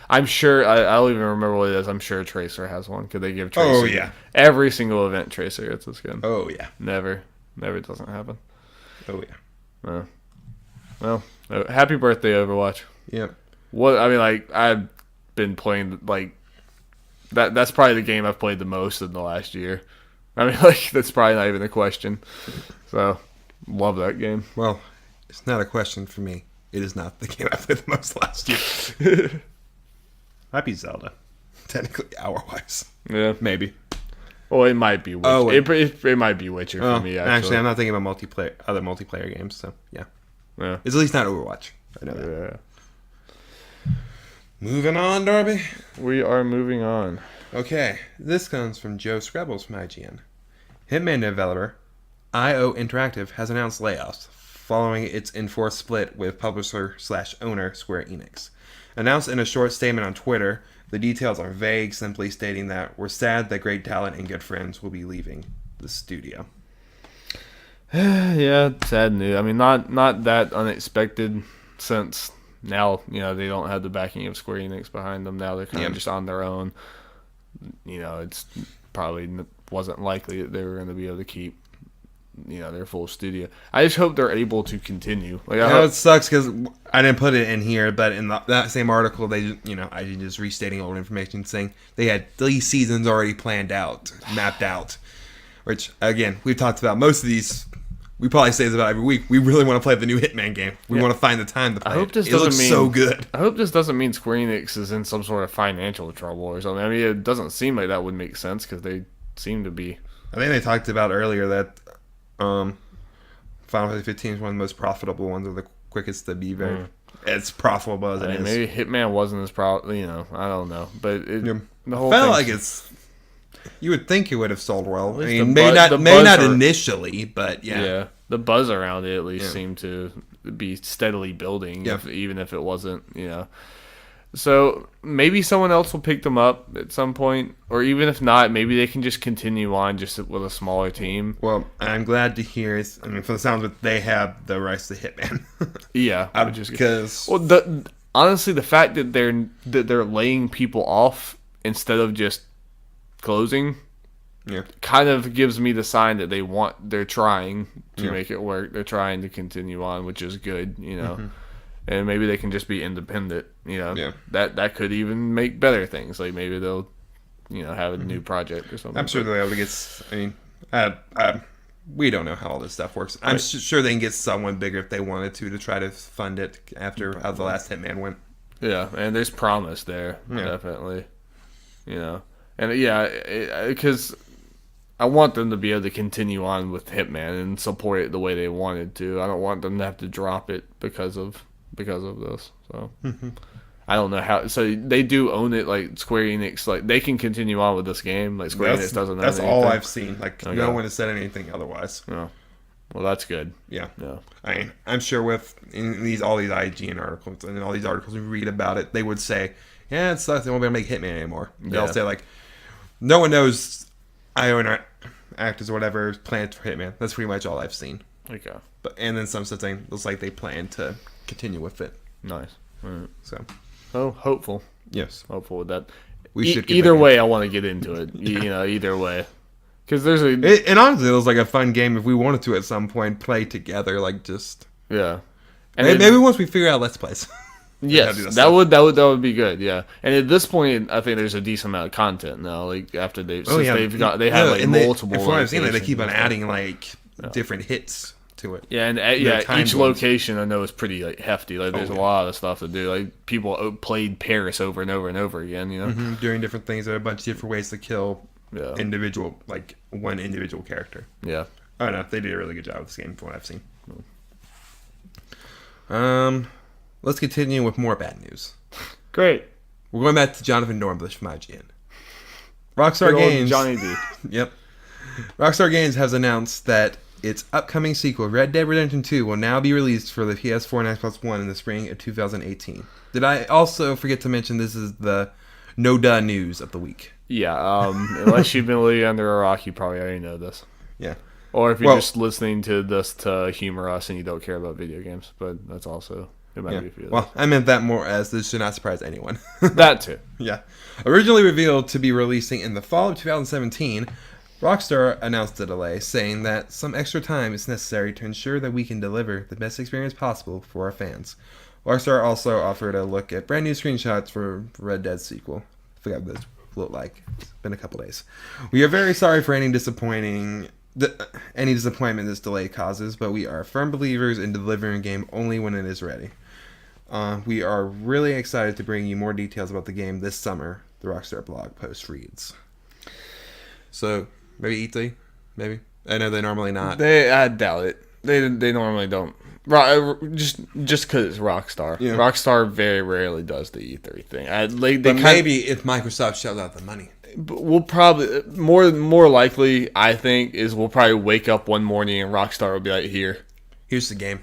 I'm sure, I don't even remember what it is. I'm sure Tracer has one. Could they give Tracer? Oh, yeah. Every single event Tracer gets a skin. Oh, yeah. Never doesn't happen. Oh, yeah. Well, happy birthday, Overwatch. Yeah. I've been playing, like, that's probably the game I've played the most in the last year. I mean, like, that's probably not even a question. So, love that game. Well, it's not a question for me. It is not the game I played the most last year. Might be Zelda. Technically, hour-wise. Yeah. Maybe. Well, it might be Witcher. Oh, it might be Witcher for me, actually. I'm not thinking about other multiplayer games, so, yeah. It's at least not Overwatch. I know that. Yeah. Moving on, Darby. We are moving on. Okay, this comes from Joe Scrabbles from IGN. Hitman developer IO Interactive has announced layoffs following its enforced split with publisher/owner Square Enix. Announced in a short statement on Twitter, the details are vague, simply stating that we're sad that great talent and good friends will be leaving the studio. Yeah, sad news. I mean, not that unexpected since now, they don't have the backing of Square Enix behind them. Now they're kind of just on their own. It's probably wasn't likely that they were going to be able to keep, their full studio. I just hope they're able to continue. Like, it sucks because I didn't put it in here, but in that same article, they, I just restating old information saying they had 3 seasons already planned out, mapped out. Which, again, we've talked about most of these. We probably say this about every week. We really want to play the new Hitman game. We want to find the time to play it. It looks so good. I hope this doesn't mean Square Enix is in some sort of financial trouble or something. I mean, it doesn't seem like that would make sense because they seem to be. I think they talked about earlier that Final Fantasy 15 is one of the most profitable ones, or the quickest to be very as profitable as it is. Maybe Hitman wasn't as profitable. I don't know, but the whole felt thing, like it's. You would think it would have sold well. I mean, may not initially, but yeah. Yeah, the buzz around it at least seemed to be steadily building, even if it wasn't, So maybe someone else will pick them up at some point, or even if not, maybe they can just continue on just with a smaller team. Well, I'm glad to hear. I mean, for the sounds of it, they have the rights to Hitman. Yeah, because honestly, the fact that they're laying people off instead of just closing, kind of gives me the sign that they're trying to make it work. They're trying to continue on, which is good, And maybe they can just be independent, That could even make better things. Like maybe they'll, have a new project or something. I'm sure they'll be able to get. I mean, we don't know how all this stuff works. I'm sure they can get someone bigger if they wanted to try to fund it after how the last Hitman went. Yeah, and there's promise there, definitely. And because I want them to be able to continue on with Hitman and support it the way they wanted to. I don't want them to have to drop it because of this. So I don't know how. So they do own it, like Square Enix. Like they can continue on with this game. Like Square Enix doesn't. That's all I've seen. Like no one has said anything otherwise. Yeah. Well, that's good. Yeah. I mean, I'm sure with all these IGN articles and all these articles we read about it, they would say, "Yeah, it sucks. They won't be able to make Hitman anymore." They'll say like, "No one knows IO actors or whatever planned for Hitman." That's pretty much all I've seen. Okay. And then some stuff saying looks like they plan to continue with it. Nice. Right. So hopeful. Yes. Hopeful with that. We should either way, I want to get into it. Either way. Because and honestly, it was like a fun game if we wanted to at some point play together, like just and maybe once we figure out Let's Plays. Yes, that would be good. Yeah, and at this point, I think there's a decent amount of content now. Like after they have multiple. From what I've seen, they keep on adding different hits to it. Yeah, and each location I know is pretty hefty. Like there's a lot of stuff to do. Like people played Paris over and over and over again. Doing different things. There are a bunch of different ways to kill individual, like one individual character. Yeah, I don't know. They did a really good job with this game from what I've seen. Let's continue with more bad news. Great. We're going back to Jonathan Dornbush from IGN. Rockstar Games. Johnny D. Yep. Rockstar Games has announced that its upcoming sequel, Red Dead Redemption 2, will now be released for the PS4 and Xbox One in the spring of 2018. Did I also forget to mention this is the no-duh news of the week? Yeah, unless you've been living under a rock, you probably already know this. Yeah. Or if you're just listening to this to humor us and you don't care about video games, but that's also... It might be a few. Well, I meant that more as this should not surprise anyone. That too. Yeah. Originally revealed to be releasing in the fall of 2017, Rockstar announced the delay, saying that some extra time is necessary to ensure that we can deliver the best experience possible for our fans. Rockstar also offered a look at brand new screenshots for Red Dead sequel. I forgot what this looked like. It's been a couple days. We are very sorry for any disappointment this delay causes, but we are firm believers in delivering a game only when it is ready. We are really excited to bring you more details about the game this summer, the Rockstar blog post reads. So, maybe E3? Maybe? I know they normally not. I doubt it. They normally don't. Just because it's Rockstar. Yeah. Rockstar very rarely does the E3 thing. Maybe if Microsoft shells out the money. We'll probably, more likely, I think, is we'll probably wake up one morning and Rockstar will be like, here's the game.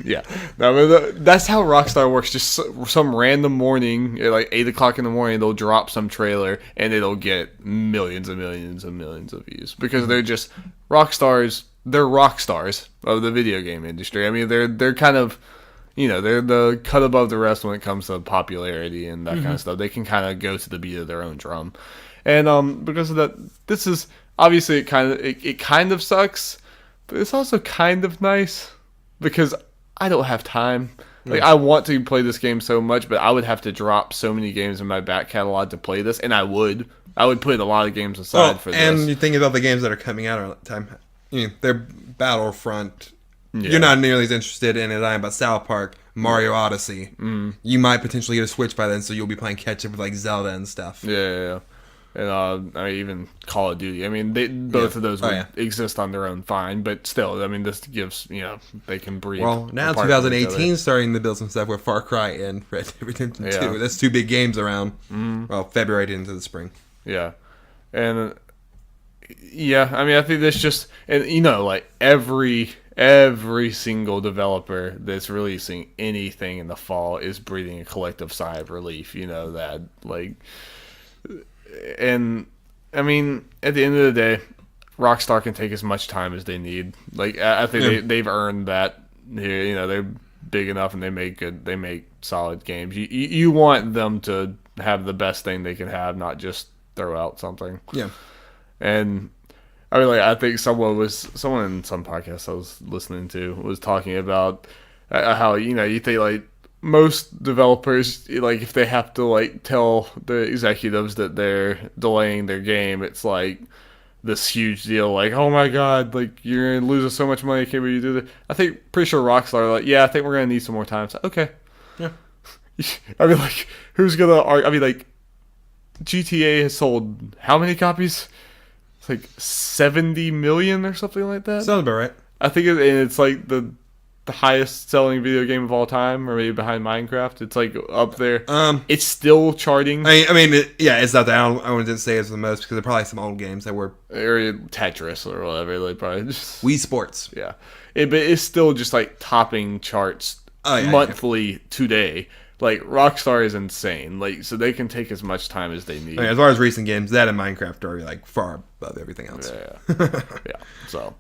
Yeah, that's how Rockstar works. Just some random morning at like 8 o'clock in the morning, they'll drop some trailer and it'll get millions and millions and millions of views because they're just Rockstars. They're rock stars of the video game industry. I mean, they're kind of, they're the cut above the rest when it comes to popularity and that kind of stuff. They can kind of go to the beat of their own drum, and because of that, this is obviously it kind of sucks, but it's also kind of nice. Because I don't have time. Like I want to play this game so much, but I would have to drop so many games in my back catalog to play this, and I would put a lot of games aside for this. And you think about the games that are coming out all the time. They're Battlefront. Yeah. You're not nearly as interested in it. I'm about South Park, Mario Odyssey. You might potentially get a Switch by then, so you'll be playing catch up with like Zelda and stuff. Yeah. And even Call of Duty. I mean, both of those would exist on their own fine, but still, I mean, this gives they can breathe. Well, now 2018 starting to build some stuff with Far Cry and Red Dead Redemption 2. That's two big games around. Well, February into the spring. Yeah, and Yeah, I mean, I think that's just, and like every single developer that's releasing anything in the fall is breathing a collective sigh of relief. That, like, and I mean, at the end of the day, Rockstar can take as much time as they need. Like, I think they've earned that. Here, they're big enough and they make solid games. You want them to have the best thing they can have, not just throw out something. Yeah. And I mean, like, I think someone in some podcast I was listening to was talking about how you think like most developers, like, if they have to like tell the executives that they're delaying their game, it's like this huge deal, like, oh my god, like, you're losing so much money, can't believe you do that. I think pretty sure Rockstar are like, yeah, I think we're gonna need some more time. So, okay, yeah. I mean, like, who's gonna? I mean, like, GTA has sold how many copies? It's like 70 million or something like that. Sounds about right. I think it's like the highest selling video game of all time, or maybe behind Minecraft. It's like up there. It's still charting. I mean, it's not that. I wouldn't say it's the most because there are probably some old games that were or Tetris or whatever. Like, probably just Wii Sports. Yeah, but it's still just like topping charts monthly today. Like, Rockstar is insane. Like, so they can take as much time as they need. As far as recent games, that and Minecraft are like far above everything else. Yeah. Yeah. So,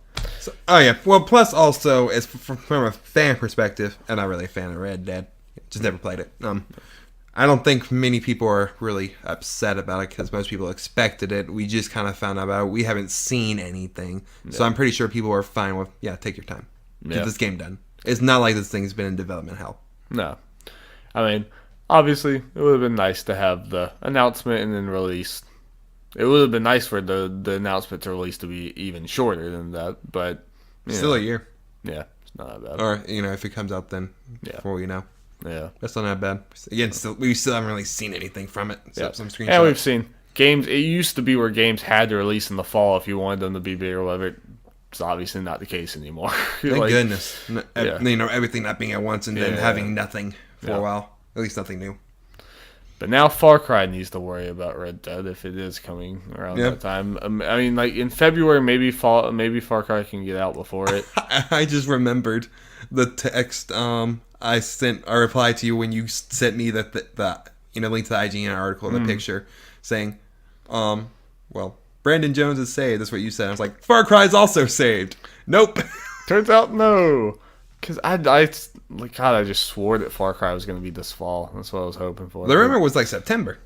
well, plus also, as from a fan perspective, I'm not really a fan of Red Dead. Just never played it. I don't think many people are really upset about it because most people expected it. We just kind of found out about it. We haven't seen anything. Yeah. So I'm pretty sure people are fine with, take your time. Get this game done. It's not like this thing's been in development hell. No. I mean, obviously, it would have been nice to have the announcement and then release. It would have been nice for the announcement to release to be even shorter than that, but still a year. Yeah, it's not that bad. Or if it comes out then, before we know. Yeah, that's not that bad. Again, we still haven't really seen anything from it. Some screenshots. And we've seen games. It used to be where games had to release in the fall if you wanted them to be big or whatever. It's obviously not the case anymore. Thank goodness. Everything not being at once and then having nothing for a while. At least nothing new. But now Far Cry needs to worry about Red Dead if it is coming around that time. I mean, like, in February, maybe Far Cry can get out before it. I just remembered the text I replied to you when you sent me the link to the IGN article, the picture saying, well, Brandon Jones is saved. That's what you said. I was like, Far Cry is also saved. Nope. Turns out no. Because I just swore that Far Cry was going to be this fall. That's what I was hoping for. The rumor was like September.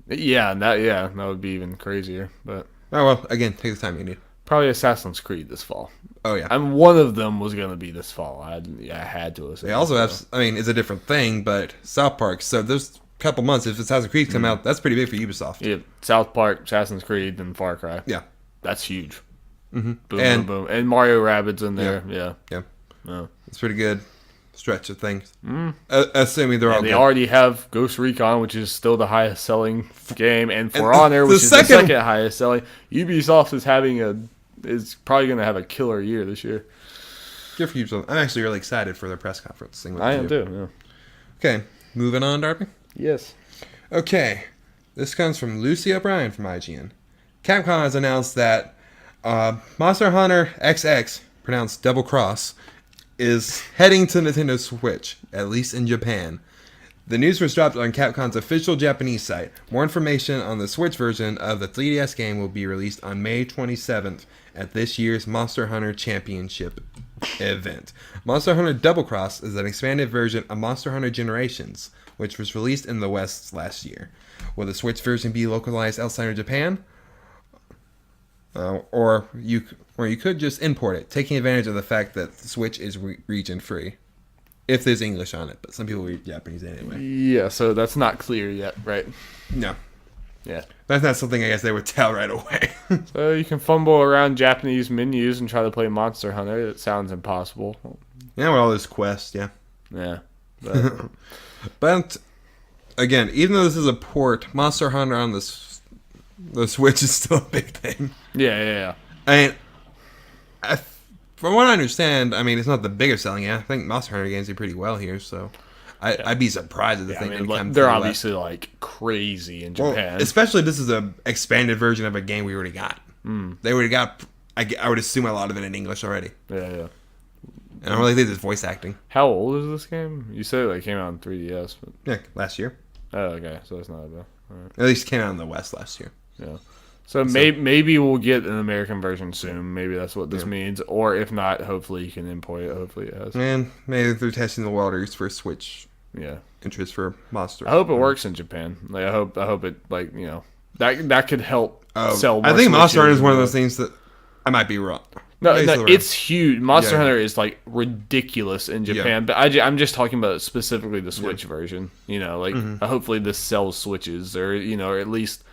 Yeah, that would be even crazier. But again, take the time you need. Probably Assassin's Creed this fall. Oh yeah, and one of them was going to be this fall. I had to. They also have. I mean, it's a different thing, but South Park. So there's a couple months. If Assassin's Creed come out, that's pretty big for Ubisoft. Yeah, South Park, Assassin's Creed, and Far Cry. Yeah, that's huge. Mm-hmm. Boom, boom, and Mario Rabbids in there. Yeah. It's pretty good stretch of things. Assuming they're all good. They already have Ghost Recon, which is still the highest selling game, and For Honor, which is the second highest selling. Ubisoft is probably going to have a killer year this year. Good for Ubisoft. I'm actually really excited for their press conference. I am too. Yeah. Okay, moving on, Darby. Yes. Okay, this comes from Lucy O'Brien from IGN. Capcom has announced that Monster Hunter XX, pronounced Double Cross, is heading to Nintendo Switch, at least in Japan. The news was dropped on Capcom's official Japanese site. More information on the Switch version of the 3DS game will be released on May 27th at this year's Monster Hunter Championship event. Monster Hunter Double Cross is an expanded version of Monster Hunter Generations, which was released in the West last year. Will the Switch version be localized outside of Japan? Or you could just import it, taking advantage of the fact that the Switch is region free, if there's English on it. But some people read Japanese anyway. Yeah, so that's not clear yet, right? No. Yeah, that's not something I guess they would tell right away. So you can fumble around Japanese menus and try to play Monster Hunter. It sounds impossible. Yeah, with all this quest, yeah. Yeah. But again, even though this is a port, Monster Hunter on the Switch is still a big thing. Yeah. I mean, from what I understand, I mean, it's not the biggest selling. I think Monster Hunter games do pretty well here, so I'd be surprised if the thing didn't come. They're obviously like crazy in Japan. Well, especially this is an expanded version of a game we already got. They would have got. I would assume a lot of it in English already. Yeah. And I really think it's voice acting. How old is this game? You said it came out on 3DS. But... Yeah, last year. Oh, okay. So it's not bad. Right. At least it came out in the West last year. Yeah. So maybe we'll get an American version soon. Maybe that's what this means. Or if not, hopefully you can import it. Hopefully it has. And maybe they're testing the waters for Switch. Yeah. Interest for Monster. I hope it works in Japan. Like I hope it that could help sell more. I think Monster Hunter is one of those things that I might be wrong. No, it's huge. Monster Hunter is like ridiculous in Japan, but I'm just talking about specifically the Switch version. Hopefully this sells Switches, or or at least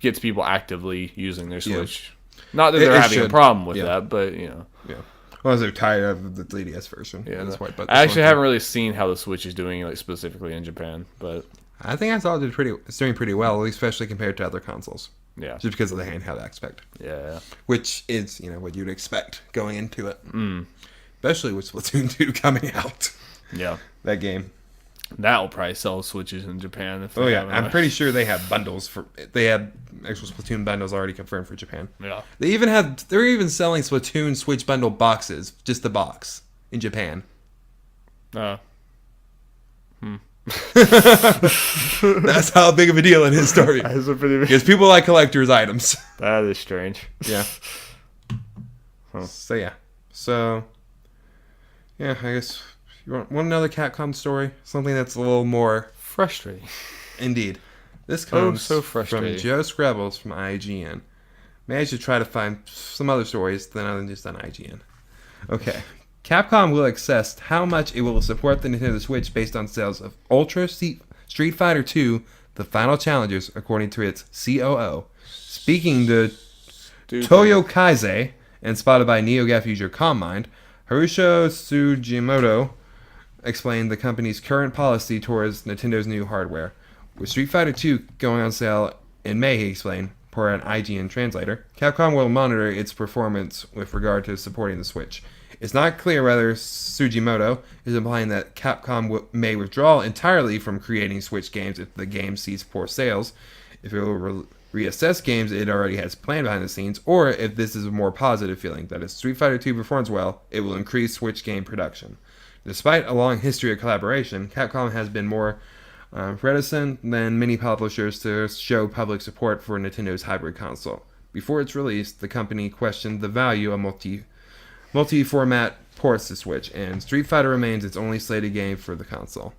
gets people actively using their Switch. Not that they're having a problem with that, but Yeah. Well, they're tired of the 3DS version. Yeah, I actually haven't really seen how the Switch is doing, like specifically in Japan, but I think I saw it's doing pretty well, especially compared to other consoles. Yeah, just because of the handheld aspect. Yeah, which is what you'd expect going into it, especially with Splatoon 2 coming out. Yeah, that game. That'll probably sell Switches in Japan. I'm pretty sure they have bundles they have actual Splatoon bundles already confirmed for Japan. Yeah, they're even selling Splatoon Switch bundle boxes, just the box in Japan. That's how big of a deal it is, Darby. That's a pretty big... Because people like collector's items. That is strange. Yeah. So I guess you want another Capcom story, something that's a little more frustrating. Indeed, this comes frustrating. from Joe Scrabbles from IGN. Maybe I should try to find some other stories than just on IGN. Okay. Capcom will assess how much it will support the Nintendo Switch based on sales of Ultra Street Fighter 2, The Final Challengers, according to its COO. Speaking to Toyo Kaze and spotted by NeoGAF user CommMind, Harushi Sugimoto explained the company's current policy towards Nintendo's new hardware. With Street Fighter 2 going on sale in May, he explained, per an IGN translator, Capcom will monitor its performance with regard to supporting the Switch. It's not clear whether Sugimoto is implying that Capcom may withdraw entirely from creating Switch games if the game sees poor sales, if it will reassess games it already has planned behind the scenes, or if this is a more positive feeling, that if Street Fighter 2 performs well, it will increase Switch game production. Despite a long history of collaboration, Capcom has been more reticent than many publishers to show public support for Nintendo's hybrid console. Before its release, the company questioned the value of multi-format ports to Switch, and Street Fighter remains its only slated game for the console.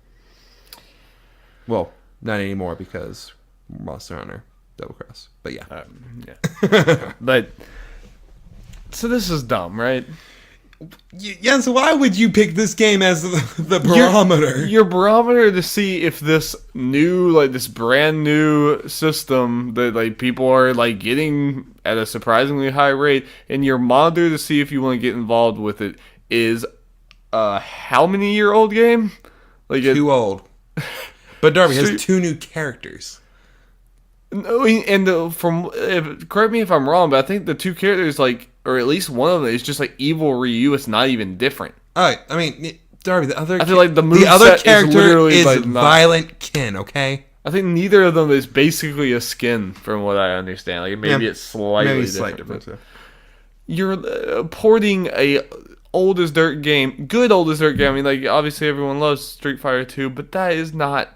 Well, not anymore because Monster Hunter Double Cross. But yeah. But so this is dumb, right? Yeah, so why would you pick this game as the barometer? Your barometer to see if this this brand new system that people are getting at a surprisingly high rate, and your monitor to see if you want to get involved with it is a how many year old game? Too old. But Darby has 2 new characters. No, and correct me if I'm wrong, but I think the 2 characters, or at least one of them, is just evil Ryu. It's not even different. I mean, Darby, I feel the other character is Violent Kin. Okay. I think neither of them is basically a skin, from what I understand. Maybe it's slightly different. You're porting a old as dirt game, good old as dirt game. I mean, obviously everyone loves Street Fighter 2, but that is not.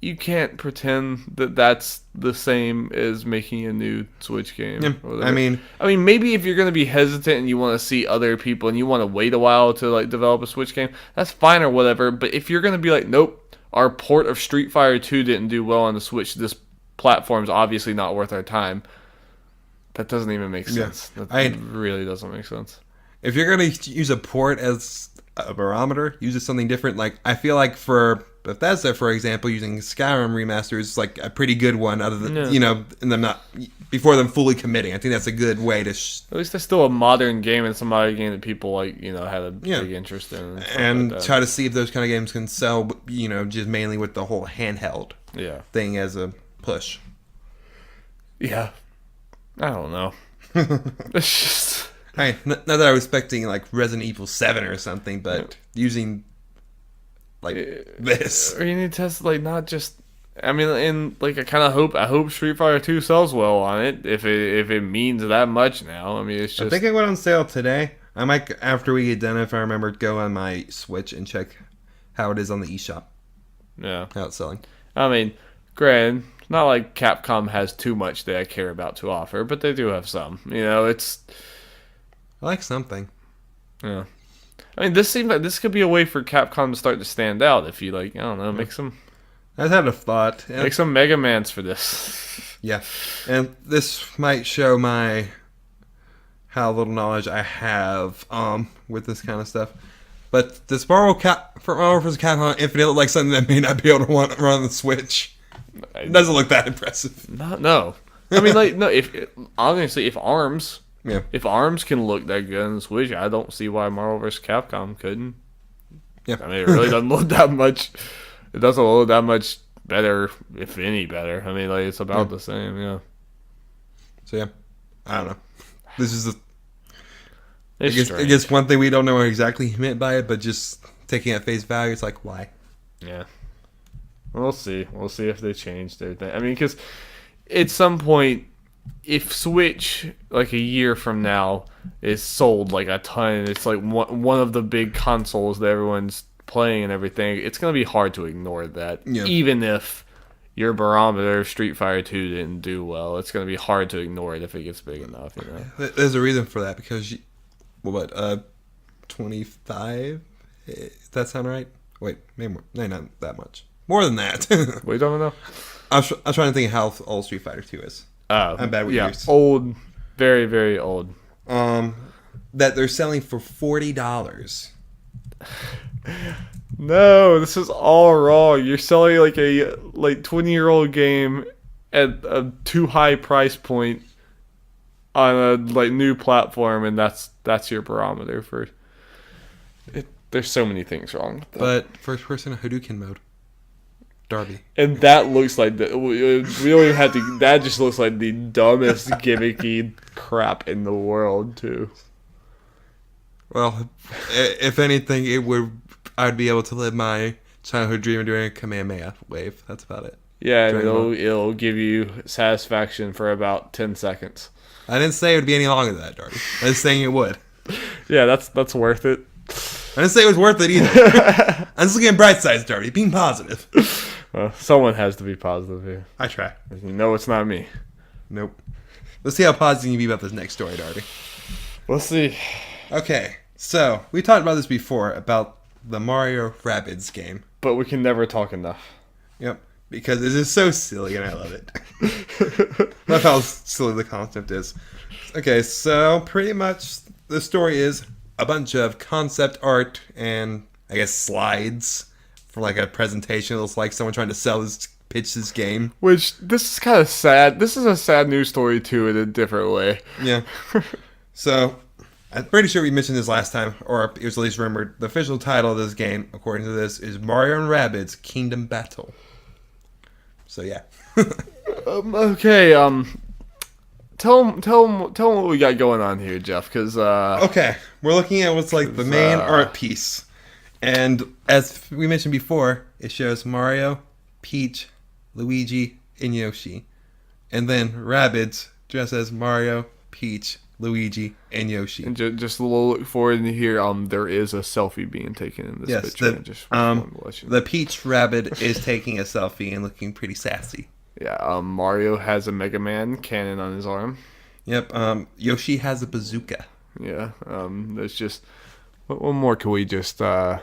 You can't pretend that that's the same as making a new Switch game. Yeah, I mean, maybe if you're going to be hesitant and you want to see other people and you want to wait a while to develop a Switch game, that's fine or whatever. But if you're going to be nope, our port of Street Fighter 2 didn't do well on the Switch, this platform's obviously not worth our time. That doesn't even make sense. Yeah. That really doesn't make sense. If you're going to use a port as a barometer, use something different. I feel like for Bethesda, for example, using Skyrim remaster is a pretty good one. Other than and them not before them fully committing. I think that's a good way to. At least that's still a modern game and some modern game that people had a big interest in, and try to see if those kind of games can sell. Just mainly with the whole handheld thing as a push. Yeah, I don't know. It's just. Not that I was expecting Resident Evil 7 or something, but using this. Or you need to test not just I mean, and like I hope Street Fighter 2 sells well on it. If it means that much now, I mean, it's just. I think it went on sale today. I might, after we get done, if I remember, go on my Switch and check how it is on the eShop. Yeah, how it's selling. I mean, granted, it's not like Capcom has too much that I care about to offer, but they do have some. It's. I like something. Yeah. I mean, this seems like this could be a way for Capcom to start to stand out. If you I don't know, make some. I've had a thought. Make some Mega Mans for this. Yeah, and this might show how little knowledge I have with this kind of stuff. But does Marvel vs. Capcom Infinite look like something that may not be able to run on the Switch? It doesn't look that impressive. No. I mean, no. Obviously, if Arms. Yeah. If Arms can look that good on the Switch, I don't see why Marvel vs. Capcom couldn't. Yeah. I mean, it really doesn't look that much. It doesn't look that much better, if any better. I mean, it's about the same, yeah. So, yeah. I don't know. This is I guess one thing we don't know what exactly he meant by it, but just taking at face value, it's like, why? Yeah. We'll see. We'll see if they change their thing. I mean, because at some point, if Switch, like a year from now, is sold like a ton, it's like one of the big consoles that everyone's playing and everything, it's going to be hard to ignore that. Yeah. Even if your barometer of Street Fighter 2 didn't do well, it's going to be hard to ignore it if it gets big enough. There's a reason for that, because 25? Does that sound right? Wait, maybe more. No, not that much. More than that. We don't know. I'm trying to think of how old Street Fighter 2 is. I'm bad with years. Old. Very, very old. That they're selling for $40. No, this is all wrong. You're selling like a 20-year-old game at a too high price point on a new platform, and that's your barometer for it. There's so many things wrong with that. But first person Hadouken mode, Darby, and that looks like we don't even have to. That just looks like the dumbest gimmicky crap in the world too. Well, if anything, I'd be able to live my childhood dream of doing a Kamehameha wave. That's about it. Yeah, and it'll give you satisfaction for about 10 seconds. I didn't say it would be any longer than that, Darby. I was saying it would. Yeah, that's worth it. I didn't say it was worth it either. I'm just looking at bright sides, Darby. Being positive. Well, someone has to be positive here. I try. You know it's not me. Nope. Let's see how positive you can be about this next story, Darby. We'll see. Okay, so we talked about this before, about the Mario Rabbids game. But we can never talk enough. Yep, because it is so silly and I love it. Love how silly the concept is. Okay, so pretty much the story is a bunch of concept art and, I guess, slides for like a presentation. It looks like someone trying to pitch this game. Which, this is kind of sad. This is a sad news story too, in a different way. Yeah. So, I'm pretty sure we mentioned this last time, or it was at least rumored. The official title of this game, according to this, is Mario and Rabbids Kingdom Battle. So yeah. Okay. Tell them what we got going on here, Jeff. Because okay, we're looking at what's like the main art piece, and as we mentioned before, it shows Mario, Peach, Luigi, and Yoshi, and then Rabbids dressed as Mario, Peach, Luigi, and Yoshi. And just a little look forward in here. There is a selfie being taken in this picture. The Peach Rabbid is taking a selfie and looking pretty sassy. Yeah, Mario has a Mega Man cannon on his arm. Yep. Yoshi has a bazooka. Yeah. There's just what more can we just? The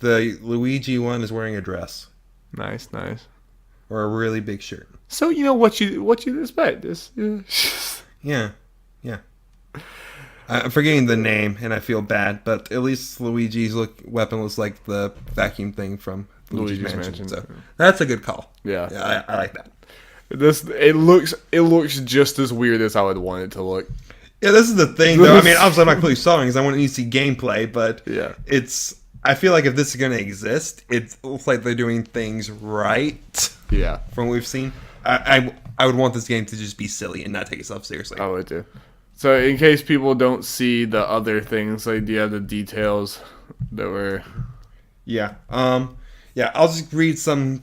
Luigi one is wearing a dress. Nice. Or a really big shirt. So you know what you expect. Yeah. I'm forgetting the name, and I feel bad, but at least Luigi's weapon looks like the vacuum thing from Luigi's Mansion. So that's a good call. Yeah, I like that. It looks just as weird as I would want it to look. Yeah, this is the thing, though. I mean, obviously I'm not completely solving because I want to see gameplay, but yeah, I feel like if this is going to exist, it looks like they're doing things right. Yeah, from what we've seen. I would want this game to just be silly and not take itself seriously. I would too. So in case people don't see the other things, like the other details that were... Yeah. Yeah, I'll just read some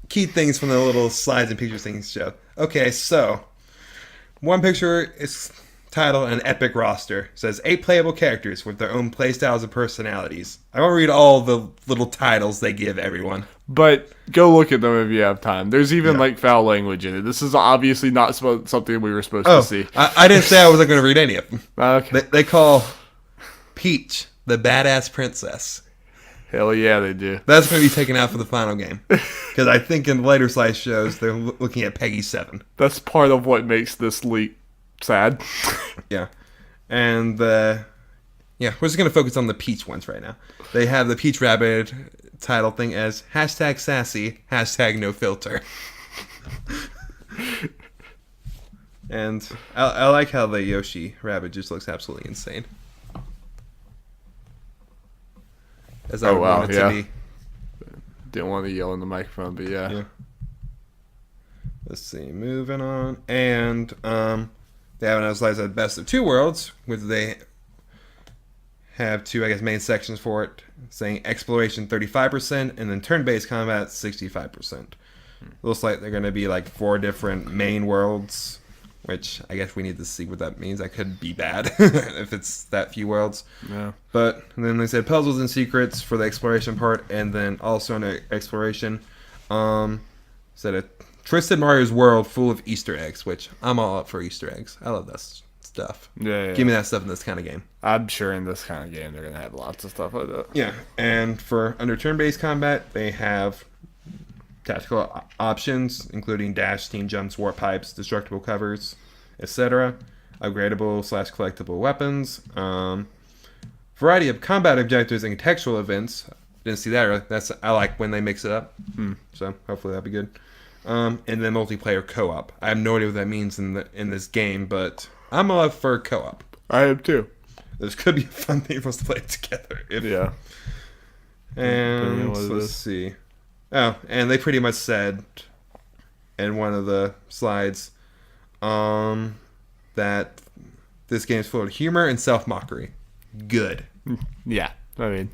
key things from the little slides and pictures things show. Okay, so one picture is titled An Epic Roster. It says 8 playable characters with their own playstyles and personalities. I won't read all the little titles they give everyone. But go look at them if you have time. There's even like foul language in it. This is obviously not something we were supposed to see. I didn't say I wasn't going to read any of them. Okay. They call Peach the badass princess. Hell yeah, they do. That's going to be taken out for the final game. Because I think in later slice shows, they're looking at Peggy 7. That's part of what makes this leak sad. Yeah. And, we're just going to focus on the Peach ones right now. They have the Peach Rabbit title thing as #sassy, #no filter. And I like how the Yoshi Rabbit just looks absolutely insane. As I want it to be. Didn't want to yell in the microphone, but yeah. Let's see, moving on. And they have another slide that Best of Two Worlds, which they have two, main sections for it, saying exploration 35% and then turn-based combat 65%. Looks like they're going to be 4 different main worlds, which I guess we need to see what that means. That could be bad if it's that few worlds. Yeah. But then they said puzzles and secrets for the exploration part, and then also under exploration, said a Twisted Mario's world full of Easter eggs, which I'm all up for Easter eggs. I love that stuff. Yeah. Give me that stuff in this kind of game. I'm sure in this kind of game they're going to have lots of stuff like that. Yeah, and for under turn-based combat, they have tactical options, including dash, steam jumps, warp pipes, destructible covers, etc. Upgradable/collectible weapons. Variety of combat objectives and contextual events. Didn't see that earlier. I like when they mix it up. So hopefully that'll be good. And then multiplayer co-op. I have no idea what that means in this game, but I'm all up for co-op. I am too. This could be a fun thing for us to play together. Yeah. And let's see. Oh, and they pretty much said in one of the slides that this game is full of humor and self-mockery. Good. Yeah, I mean,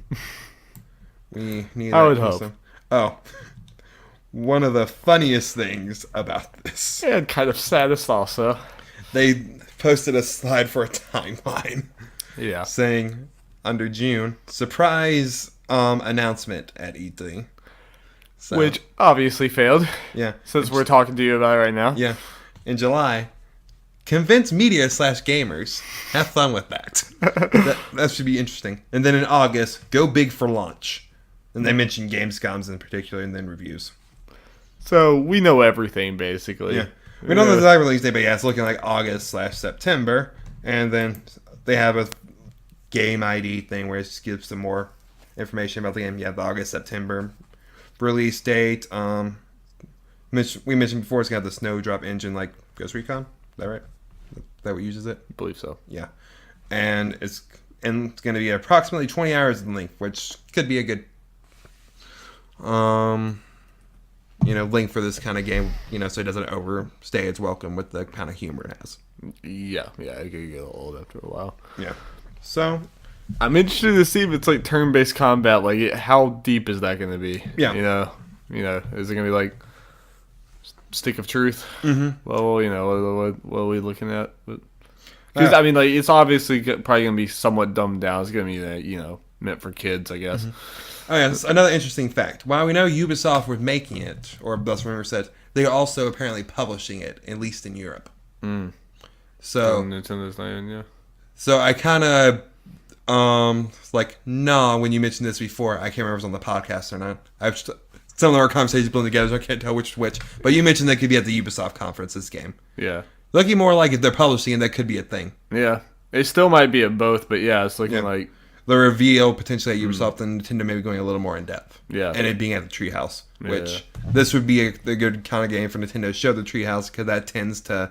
we need. I would hope. Oh, one of the funniest things about this, and kind of saddest also, they posted a slide for a timeline. Yeah, saying under June surprise announcement at E3. So, which obviously failed. Yeah. Since we're talking to you about it right now. Yeah. In July, convince media/gamers. Have fun with that. that should be interesting. And then in August, go big for launch. And they mentioned Gamescoms in particular and then reviews. So we know everything basically. Yeah. We don't know the exact release date, but yeah, it's looking like August/September. And then they have a game ID thing where it just gives some more information about the game. Yeah, the August/September release date. We mentioned before it's got the Snowdrop engine like Ghost Recon. Is that right? That what uses it? I believe so. Yeah. And it's going to be approximately 20 hours in length, which could be a good length for this kind of game, so it doesn't overstay its welcome with the kind of humor it has. Yeah, it could get old after a while. Yeah. So I'm interested to see if it's like turn-based combat. Like, how deep is that going to be? Yeah. Is it going to be like Stick of Truth? Mm-hmm. Well, what are we looking at? Because I mean, like, it's obviously probably going to be somewhat dumbed down. It's going to be, meant for kids, I guess. Mm-hmm. Oh yeah, that's another interesting fact. While we know Ubisoft was making it, or thus remember said, they are also apparently publishing it, at least in Europe. Mm. So Nintendo's not, yeah. So I kind of when you mentioned this before, I can't remember if it was on the podcast or not. Some of our conversations blend together, so I can't tell which. But you mentioned that could be at the Ubisoft conference, this game. Yeah. Looking more like if they're publishing it, that could be a thing. Yeah. It still might be at both, but yeah, it's looking like the reveal potentially at Ubisoft and Nintendo maybe going a little more in depth. Yeah. And it being at the Treehouse, which this would be a good kind of game for Nintendo to show the Treehouse, because that tends to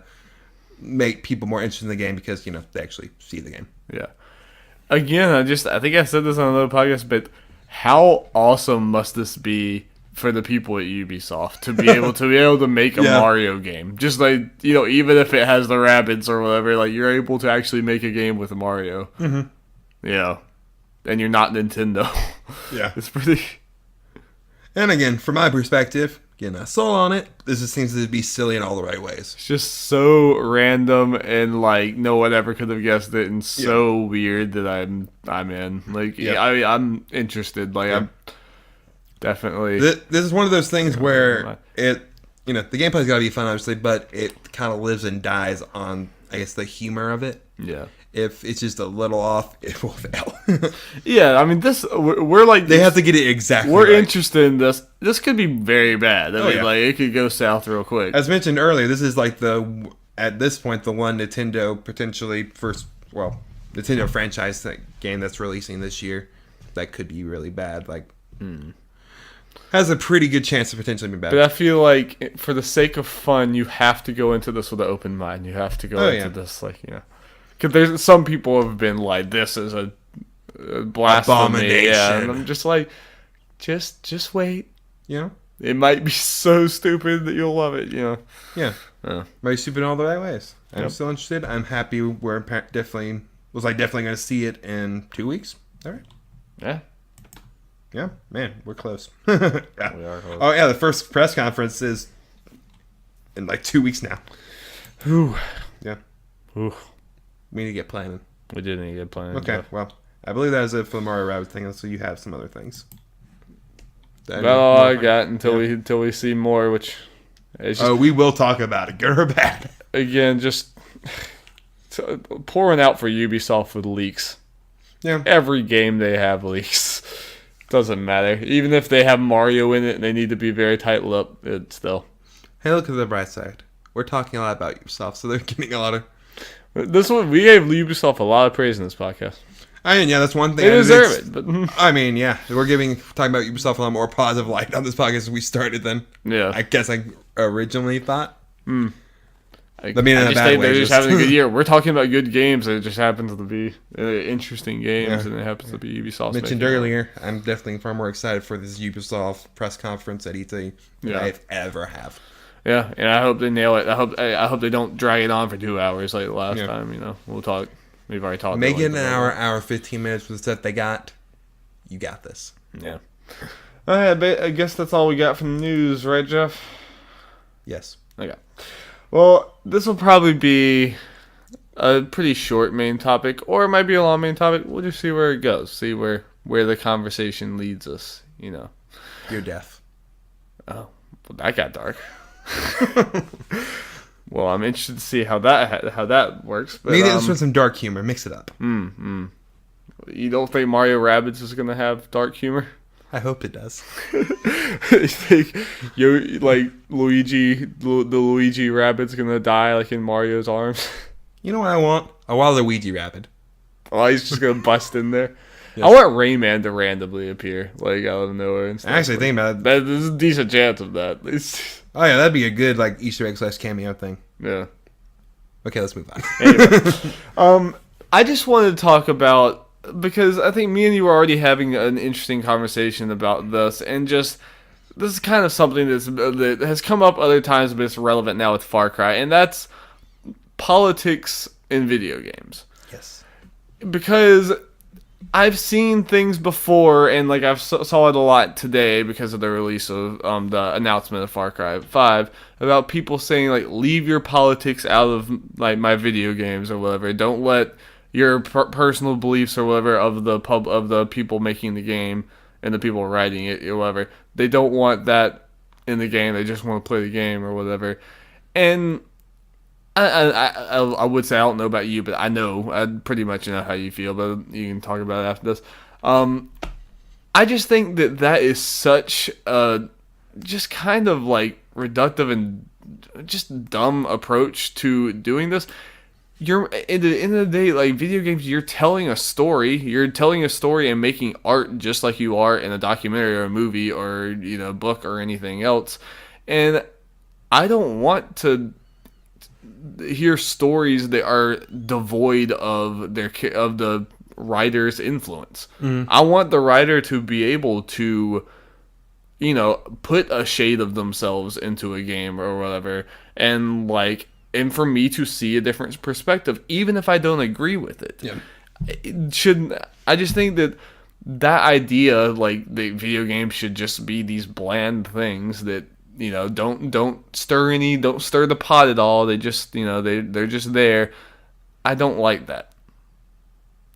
make people more interested in the game because, they actually see the game. Yeah. Again, I think I said this on another podcast, but how awesome must this be for the people at Ubisoft to be able to make a Mario game? Just like, even if it has the Rabbids or whatever, like, you're able to actually make a game with a Mario. Mm-hmm. Yeah. And you're not Nintendo. Yeah. It's pretty... And again, from my perspective, getting a soul on it, this just seems to be silly in all the right ways. It's just so random and like no one ever could have guessed it, and so weird that I'm in. Like I'm interested. Like I'm definitely. This is one of those things where the gameplay's got to be fun, obviously, but it kind of lives and dies on, I guess, the humor of it. Yeah. If it's just a little off, it will fail. Yeah, I mean, we're like... They have to get it exactly We're right. interested in this. This could be very bad. I mean, like, it could go south real quick. As mentioned earlier, this is like at this point, the one Nintendo potentially Nintendo franchise game that's releasing this year that could be really bad. Like, has a pretty good chance of potentially being bad. But I feel like, for the sake of fun, you have to go into this with an open mind. You have to go into this, like, because there's some people have been like, this is a blasphemy. Abomination. Yeah, and I'm just like, just wait. Yeah. It might be so stupid that you'll love it, Yeah. Might be stupid in all the right ways. I'm still interested. I'm happy. We're definitely going to see it in 2 weeks. All right. Yeah. Yeah, man, we're close. We are close. Oh, yeah, the first press conference is in like 2 weeks now. Whew. Yeah. Ooh. We need to get planning. We did need to get planning. Okay, well, I believe that is it for the Mario Rabbids thing, so you have some other things. That's all I got until we see more, which... It's just, we will talk about it, good or bad. Again, just pouring out for Ubisoft with leaks. Yeah. Every game they have leaks. Doesn't matter. Even if they have Mario in it and they need to be very tight-lipped, it's still... Hey, look at the bright side. We're talking a lot about Ubisoft, so they're getting a lot of... This one, we gave Ubisoft a lot of praise in this podcast. I mean, yeah, that's one thing. They deserve it. But I mean, yeah, we're talking about Ubisoft a lot more positive light on this podcast as we started than I guess I originally thought. I mean, in a bad way. They're just having a good year. We're talking about good games. It just happens to be interesting games, and it happens to be Ubisoft. Mentioned earlier, I'm definitely far more excited for this Ubisoft press conference at E3 than I've ever have. Yeah, and I hope they nail it. I hope they don't drag it on for 2 hours like last time. We'll talk. We've already talked. Make it an hour 15 minutes with the stuff they got. You got this. Yeah. All right, I guess that's all we got from the news, right, Jeff? Yes. Okay. Well, this will probably be a pretty short main topic, or it might be a long main topic. We'll just see where it goes. See where the conversation leads us. You're deaf. Oh, well, that got dark. Well, I'm interested to see how that works. But, maybe this with some dark humor. Mix it up. You don't think Mario Rabbids is going to have dark humor? I hope it does. You think Luigi Rabbids going to die like in Mario's arms? You know what I want? A Waluigi Rabbid. Oh, he's just going to bust in there. Yes. I want Rayman to randomly appear, like, out of nowhere and stuff. Actually, think about it. There's a decent chance of that. Oh, yeah, that'd be a good, like, Easter egg / cameo thing. Yeah. Okay, let's move on. Anyway, I just wanted to talk about, because I think me and you were already having an interesting conversation about this, and just, this is kind of something that has come up other times, but it's relevant now with Far Cry, and that's politics in video games. Yes. Because I've seen things before, and like I've saw it a lot today because of the release of the announcement of Far Cry 5 about people saying like, leave your politics out of like my video games or whatever. Don't let your personal beliefs or whatever of the people making the game and the people writing it or whatever. They don't want that in the game. They just want to play the game or whatever. And I would say, I don't know about you, but I pretty much know how you feel, but you can talk about it after this. I just think that is such a just kind of like reductive and just dumb approach to doing this. You're at the end of the day, like video games, you're telling a story. You're telling a story and making art just like you are in a documentary or a movie or book or anything else. And I don't want to hear stories that are devoid of the writer's influence. I want the writer to be able to put a shade of themselves into a game or whatever, and for me to see a different perspective even if I don't agree with it. I just think that that idea, like the video games should just be these bland things that, you know, don't stir the pot at all. They just, you know, they're just there. I don't like that.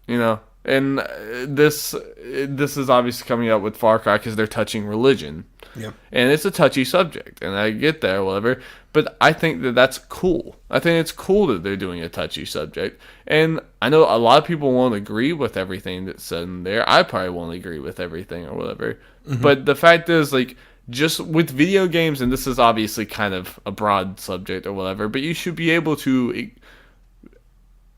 You know, and this is obviously coming up with Far Cry because they're touching religion. Yeah. And it's a touchy subject, and I get that, whatever. But I think that that's cool. I think it's cool that they're doing a touchy subject. And I know a lot of people won't agree with everything that's said in there. I probably won't agree with everything or whatever. Mm-hmm. But the fact is, like, just with video games, and this is obviously kind of a broad subject or whatever, but you should be able to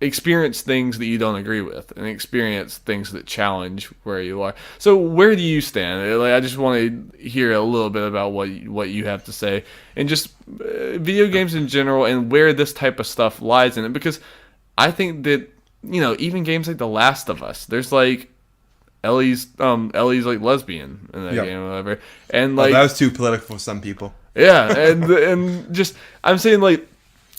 experience things that you don't agree with and experience things that challenge where you are. So where do you stand? Like, I just want to hear a little bit about what you have to say, and just video games in general, and where this type of stuff lies in it, because I think that, you know, even games like The Last of Us, there's like Ellie's like lesbian in that game or whatever, and like that was too political for some people. Yeah, and just I'm saying, like,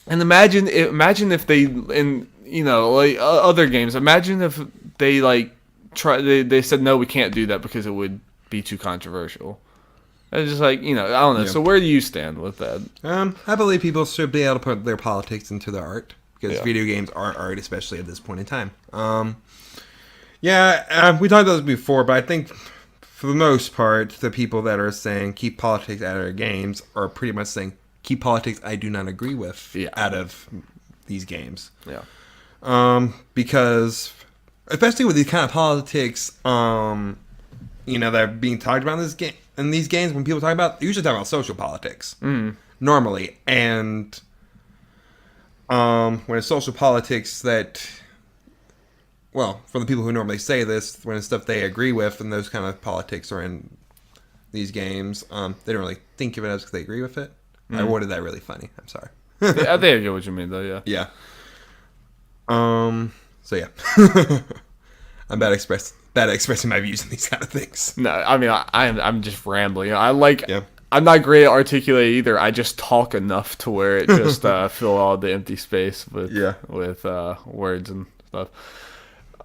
and imagine if they, and you know, like other games, imagine if they like they said no, we can't do that because it would be too controversial. It's just like, you know, I don't know. Yeah. So where do you stand with that? I believe people should be able to put their politics into their art, because video games are art, especially at this point in time. We talked about this before, but I think for the most part, the people that are saying keep politics out of our games are pretty much saying keep politics I do not agree with out of these games. Yeah. Because especially with these kind of politics, you know, that are being talked about in these games, when people talk about, they usually talk about social politics normally, and when it's social politics that, well, for the people who normally say this, when it's stuff they agree with, and those kind of politics are in these games, they don't really think of it as because they agree with it. I worded that really funny. I'm sorry. I think I get what you mean, though. Yeah. Yeah. So yeah, I'm bad at expressing my views on these kind of things. No, I mean, I'm just rambling. I'm not great at articulating either. I just talk enough to where it just fill all the empty space with words and stuff.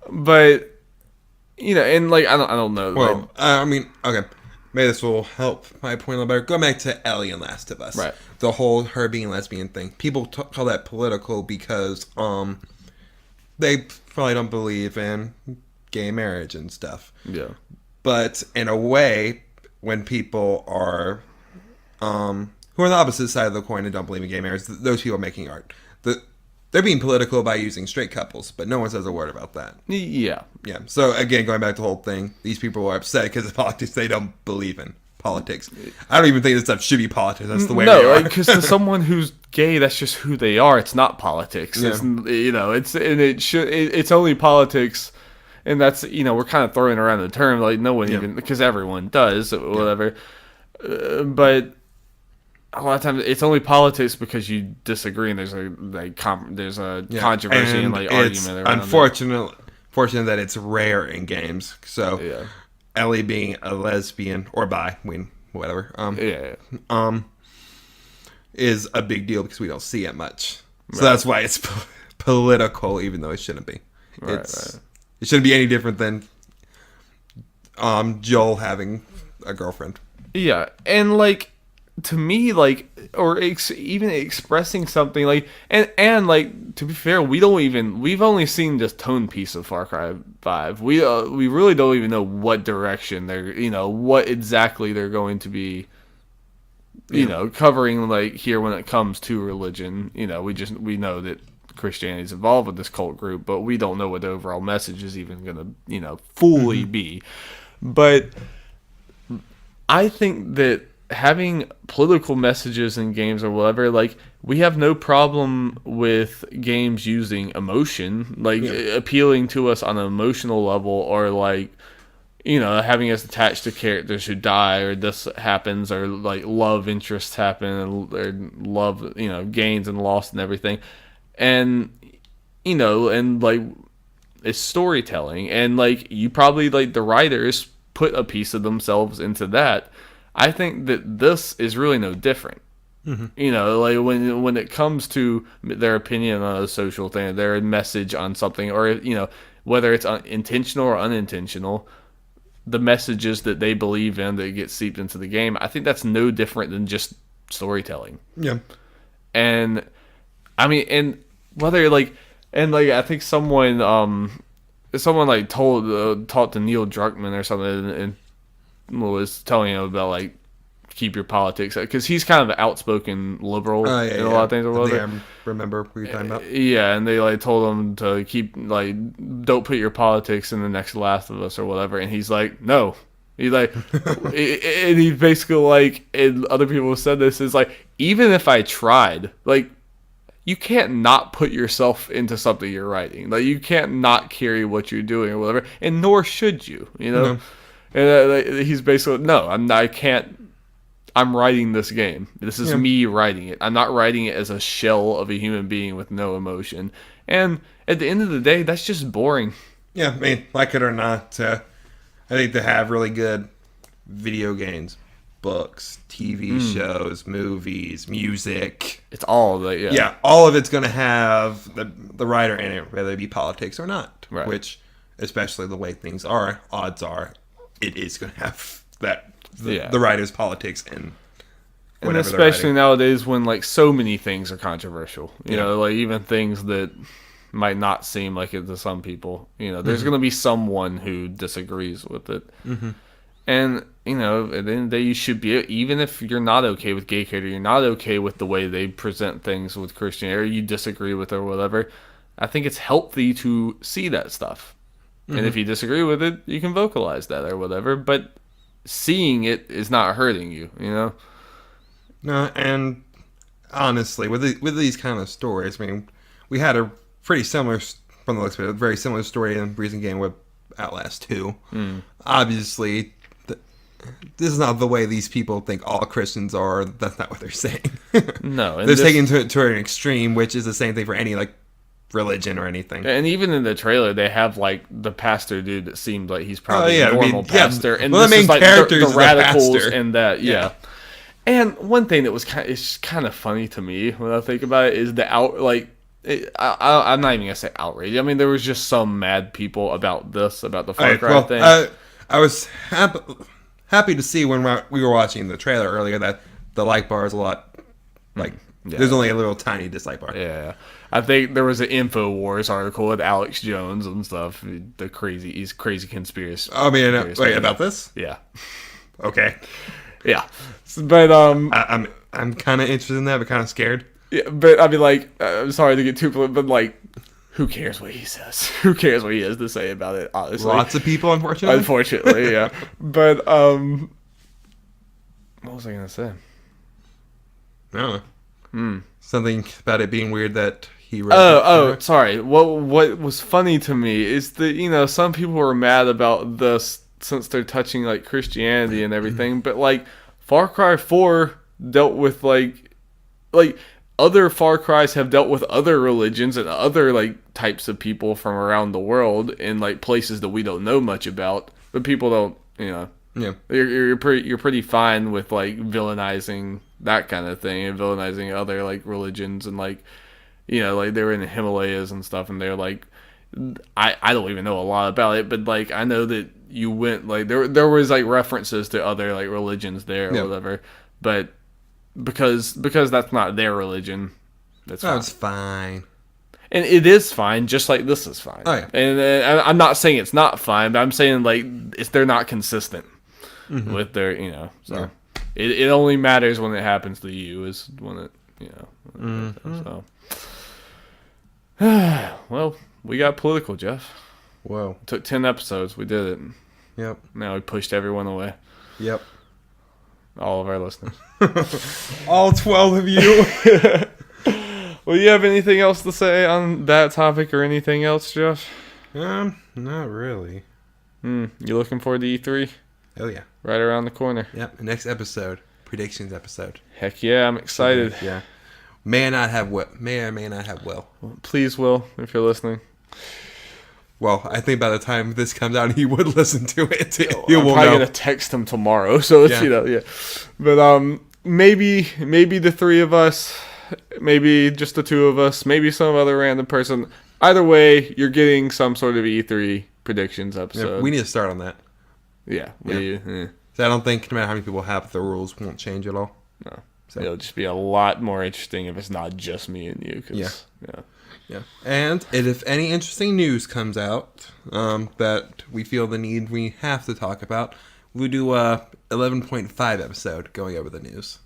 But you know, and like I don't know. Well, like, I mean, okay, maybe this will help my point a little better. Going back to Ellie and Last of Us, right? The whole her being a lesbian thing. People call that political because they probably don't believe in gay marriage and stuff. Yeah. But in a way, when people are who are on the opposite side of the coin and don't believe in gay marriage, those people are making art. They're being political by using straight couples, but no one says a word about that. Yeah. Yeah. So again, going back to the whole thing, these people are upset because of politics they don't believe in. Politics. I don't even think this stuff should be politics. That's the way we are. No, because to someone who's gay, that's just who they are. It's not politics. Yeah. It's, you know, it's only politics, and that's, you know, we're kind of throwing around the term like no one even, because everyone does whatever. But a lot of times it's only politics because you disagree, and there's a controversy and like argument around unfortunate that it's rare in games. So Ellie being a lesbian or bi, whatever, is a big deal because we don't see it much. So that's why it's political, even though it shouldn't be. It shouldn't be any different than Joel having a girlfriend. Yeah, and like, to me, like, or even expressing something like, and like, to be fair, we've only seen this tone piece of Far Cry 5. We really don't even know what direction they're, you know, what exactly they're going to be, you know, covering, like, here when it comes to religion. You know, we know that Christianity is involved with this cult group, but we don't know what the overall message is even going to, you know, fully be. But I think that having political messages in games or whatever, like, we have no problem with games using emotion, like appealing to us on an emotional level, or like, you know, having us attached to characters who die, or this happens, or like love interests happen, or love, you know, gains and loss and everything. And, you know, and like, it's storytelling, and like, you probably, like, the writers put a piece of themselves into that. I think that this is really no different. Mm-hmm. You know, like, when it comes to their opinion on a social thing, their message on something, or, you know, whether it's intentional or unintentional, the messages that they believe in that get seeped into the game, I think that's no different than just storytelling. Yeah. And I mean, and whether I think someone like talked to Neil Druckmann or something and was telling him about like keep your politics, because he's kind of an outspoken liberal in a lot of things or whatever. I remember what you're talking about. Yeah, and they like told him to keep like don't put your politics in the next Last of Us or whatever, and he's like, no. He's like, and he basically like, and other people have said this, is like, even if I tried, like, you can't not put yourself into something you're writing. Like, you can't not carry what you're doing or whatever, and nor should you, you know? Mm-hmm. And he's basically, no, I can't. I'm writing this game. This is me writing it. I'm not writing it as a shell of a human being with no emotion. And at the end of the day, that's just boring. Yeah, I mean, like it or not, I think to have really good video games, books, TV shows, movies, music. It's all of it, yeah, all of it's going to have the writer in it, whether it be politics or not. Right. Which, especially the way things are, odds are it is going to have that. The writer's politics and especially nowadays when like so many things are controversial, you know, like even things that might not seem like it to some people, you know, there's going to be someone who disagrees with it. And you know, at the end of the day, you should be, even if you're not okay with gay character, you're not okay with the way they present things with Christianity, or you disagree with it or whatever, I think it's healthy to see that stuff. And if you disagree with it, you can vocalize that or whatever, but seeing it is not hurting you, you know? No, and honestly, with these kind of stories, I mean, we had a pretty similar, from the looks of it, a very similar story in recent game with Outlast 2. Obviously, this is not the way these people think all Christians are. That's not what they're saying. No. They're taking it to an extreme, which is the same thing for any, like, religion or anything. And even in the trailer, they have like the pastor dude that seemed like he's probably a normal pastor, and well, this the main is like characters the radicals pastor. and that, And one thing that was kind of funny to me when I think about it is the I'm not even gonna say outrage. I mean, there was just some mad people about the Far Cry thing. I was happy to see when we were watching the trailer earlier that the like bar is a lot like. There's only a little tiny dislike bar. Yeah. I think there was an InfoWars article with Alex Jones and stuff. He's crazy conspiracy. I mean, wait, about this? Yeah. Okay. Yeah. But I'm kind of interested in that, but kind of scared. Yeah, but I mean, like, I'm sorry to get too political, but like, who cares what he says? Who cares what he has to say about it? Honestly, lots of people, unfortunately. Unfortunately, yeah. But what was I gonna say? I don't know. Something about it being weird that he wrote. Sorry. What was funny to me is that, you know, some people were mad about this since they're touching like Christianity and everything, but like Far Cry 4 dealt with like other Far Cries have dealt with other religions and other like types of people from around the world in like places that we don't know much about, but people don't, you know. Yeah, you're pretty fine with like villainizing that kind of thing and villainizing other like religions, and like, you know, like they were in the Himalayas and stuff, and they're like, I don't even know a lot about it, but like I know that you went like there was like references to other like religions there or whatever, but because that's not their religion, that's fine. And it is fine, just like this is fine. Oh, yeah. And I'm not saying it's not fine, but I'm saying like they're not consistent with their, you know. So it only matters when it happens to you, is when it, you know. So, well, we got political, Jeff. Whoa! It took 10 episodes. We did it. Yep. Now we pushed everyone away. Yep. All of our listeners. All 12 of you. Well, you have anything else to say on that topic or anything else, Jeff? Not really. You looking forward to E3? Oh, yeah. Right around the corner. Yep, the next episode. Predictions episode. Heck yeah, I'm excited. Yeah. May or may not have Will. Please, Will, if you're listening. Well, I think by the time this comes out, he would listen to it. I'm probably going to text him tomorrow, so it's, you know, yeah. But maybe the three of us, maybe just the two of us, maybe some other random person. Either way, you're getting some sort of E3 predictions episode. Yeah, we need to start on that. Yeah. So I don't think no matter how many people have, the rules won't change at all. No. So it'll just be a lot more interesting if it's not just me and you. Yeah. And if any interesting news comes out that we feel the need we have to talk about, we'll do a 11.5 episode going over the news.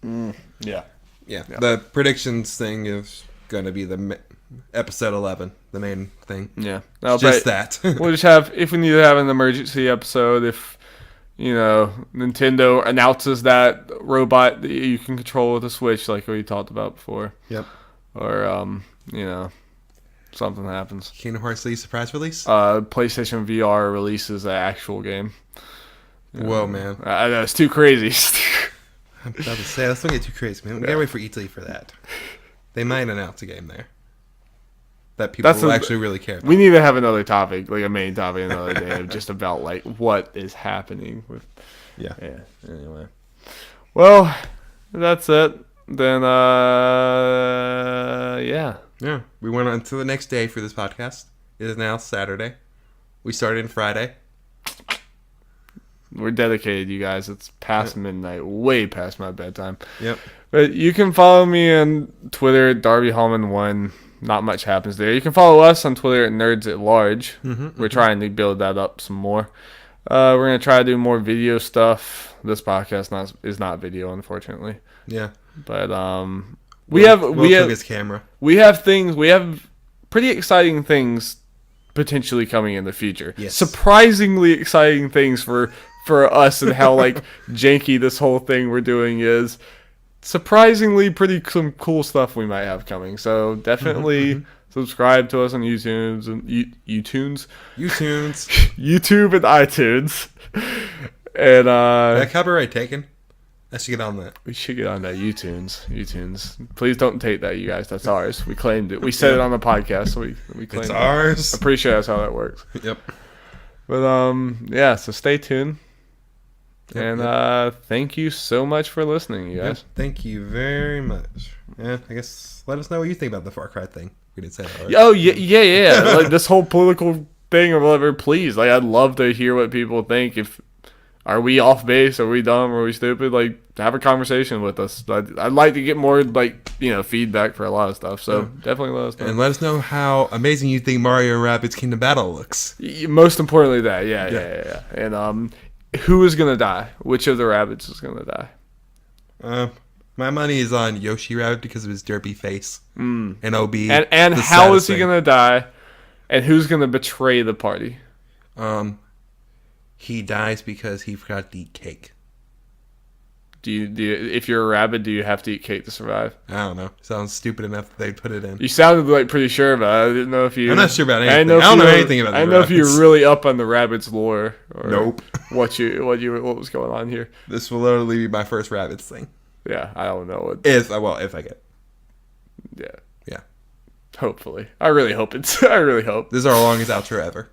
Yeah. The predictions thing is going to be the episode 11, the main thing. Yeah. Just that. We'll just have, if we need to have an emergency episode, if, Nintendo announces that robot that you can control with a Switch like we talked about before. Yep. Or, something happens. Kingdom Hearts League surprise release? PlayStation VR releases an actual game. Whoa, man. I know, it's too crazy. I'm about to say, let's not get too crazy, man. We gotta wait for E3 for that. They might announce a game there that people will actually really care about. We need to have another topic, like a main topic another day, just about like what is happening with. Yeah. Anyway, well, that's it. Then, yeah. We went on to the next day for this podcast. It is now Saturday. We started on Friday. We're dedicated, you guys. It's past midnight, way past my bedtime. Yep. But you can follow me on Twitter, Darby Hallman 1. Not much happens there. You can follow us on Twitter at Nerds at Large. We're trying to build that up some more. We're going to try to do more video stuff. This podcast is not video, unfortunately. Yeah. But we have camera. We have pretty exciting things potentially coming in the future. Yes. Surprisingly exciting things for us and how like janky this whole thing we're doing is. Surprisingly some cool stuff we might have coming. So definitely subscribe to us on YouTube and YouTube and iTunes. And that copyright taken? I should get on that. We should get on that YouTunes. Please don't take that, you guys. That's ours. We claimed it. We said it on the podcast, so we claimed it's ours. I'm pretty sure that's how that works. Yep. But so stay tuned. And thank you so much for listening, you guys. Thank you very much. Yeah, I guess let us know what you think about the Far Cry thing. We didn't say that, right? Oh, yeah. Like this whole political thing or whatever, please. Like, I'd love to hear what people think. Are we off base? Are we dumb? Are we stupid? Like, have a conversation with us. I'd like to get more, feedback for a lot of stuff. So definitely let us know. And let us know how amazing you think Mario Rabbids Kingdom Battle looks. Most importantly, that. Yeah. And, who is going to die? Which of the rabbits is going to die? My money is on Yoshi Rabbit because of his derpy face. And OB. And how is he going to die? And who's going to betray the party? He dies because he forgot to eat cake. Do you, if you're a rabbit, do you have to eat cake to survive? I don't know. Sounds stupid enough that they put it in. You sounded pretty sure about it. I didn't know if you... I'm not sure about anything. I don't know anything about the rabbits. I don't know if you're really up on the rabbits lore. Or nope. What was going on here. This will literally be my first rabbits thing. Yeah, I don't know what... If I get... Yeah. Hopefully. I really hope. This is our longest outro ever.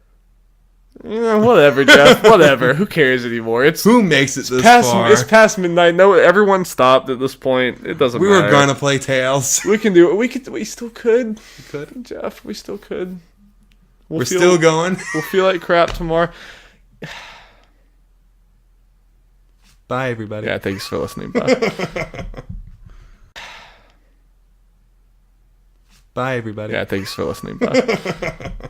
Whatever, Jeff. Whatever. Who cares anymore? Who makes it this far? It's past midnight. No, everyone stopped at this point. It doesn't matter. We were going to play Tails. We can do it. We still could. We could, Jeff. We still could. We're still going. We'll feel like crap tomorrow. Bye, everybody. Yeah, thanks for listening. Bye. Bye, everybody. Yeah, thanks for listening. Bye.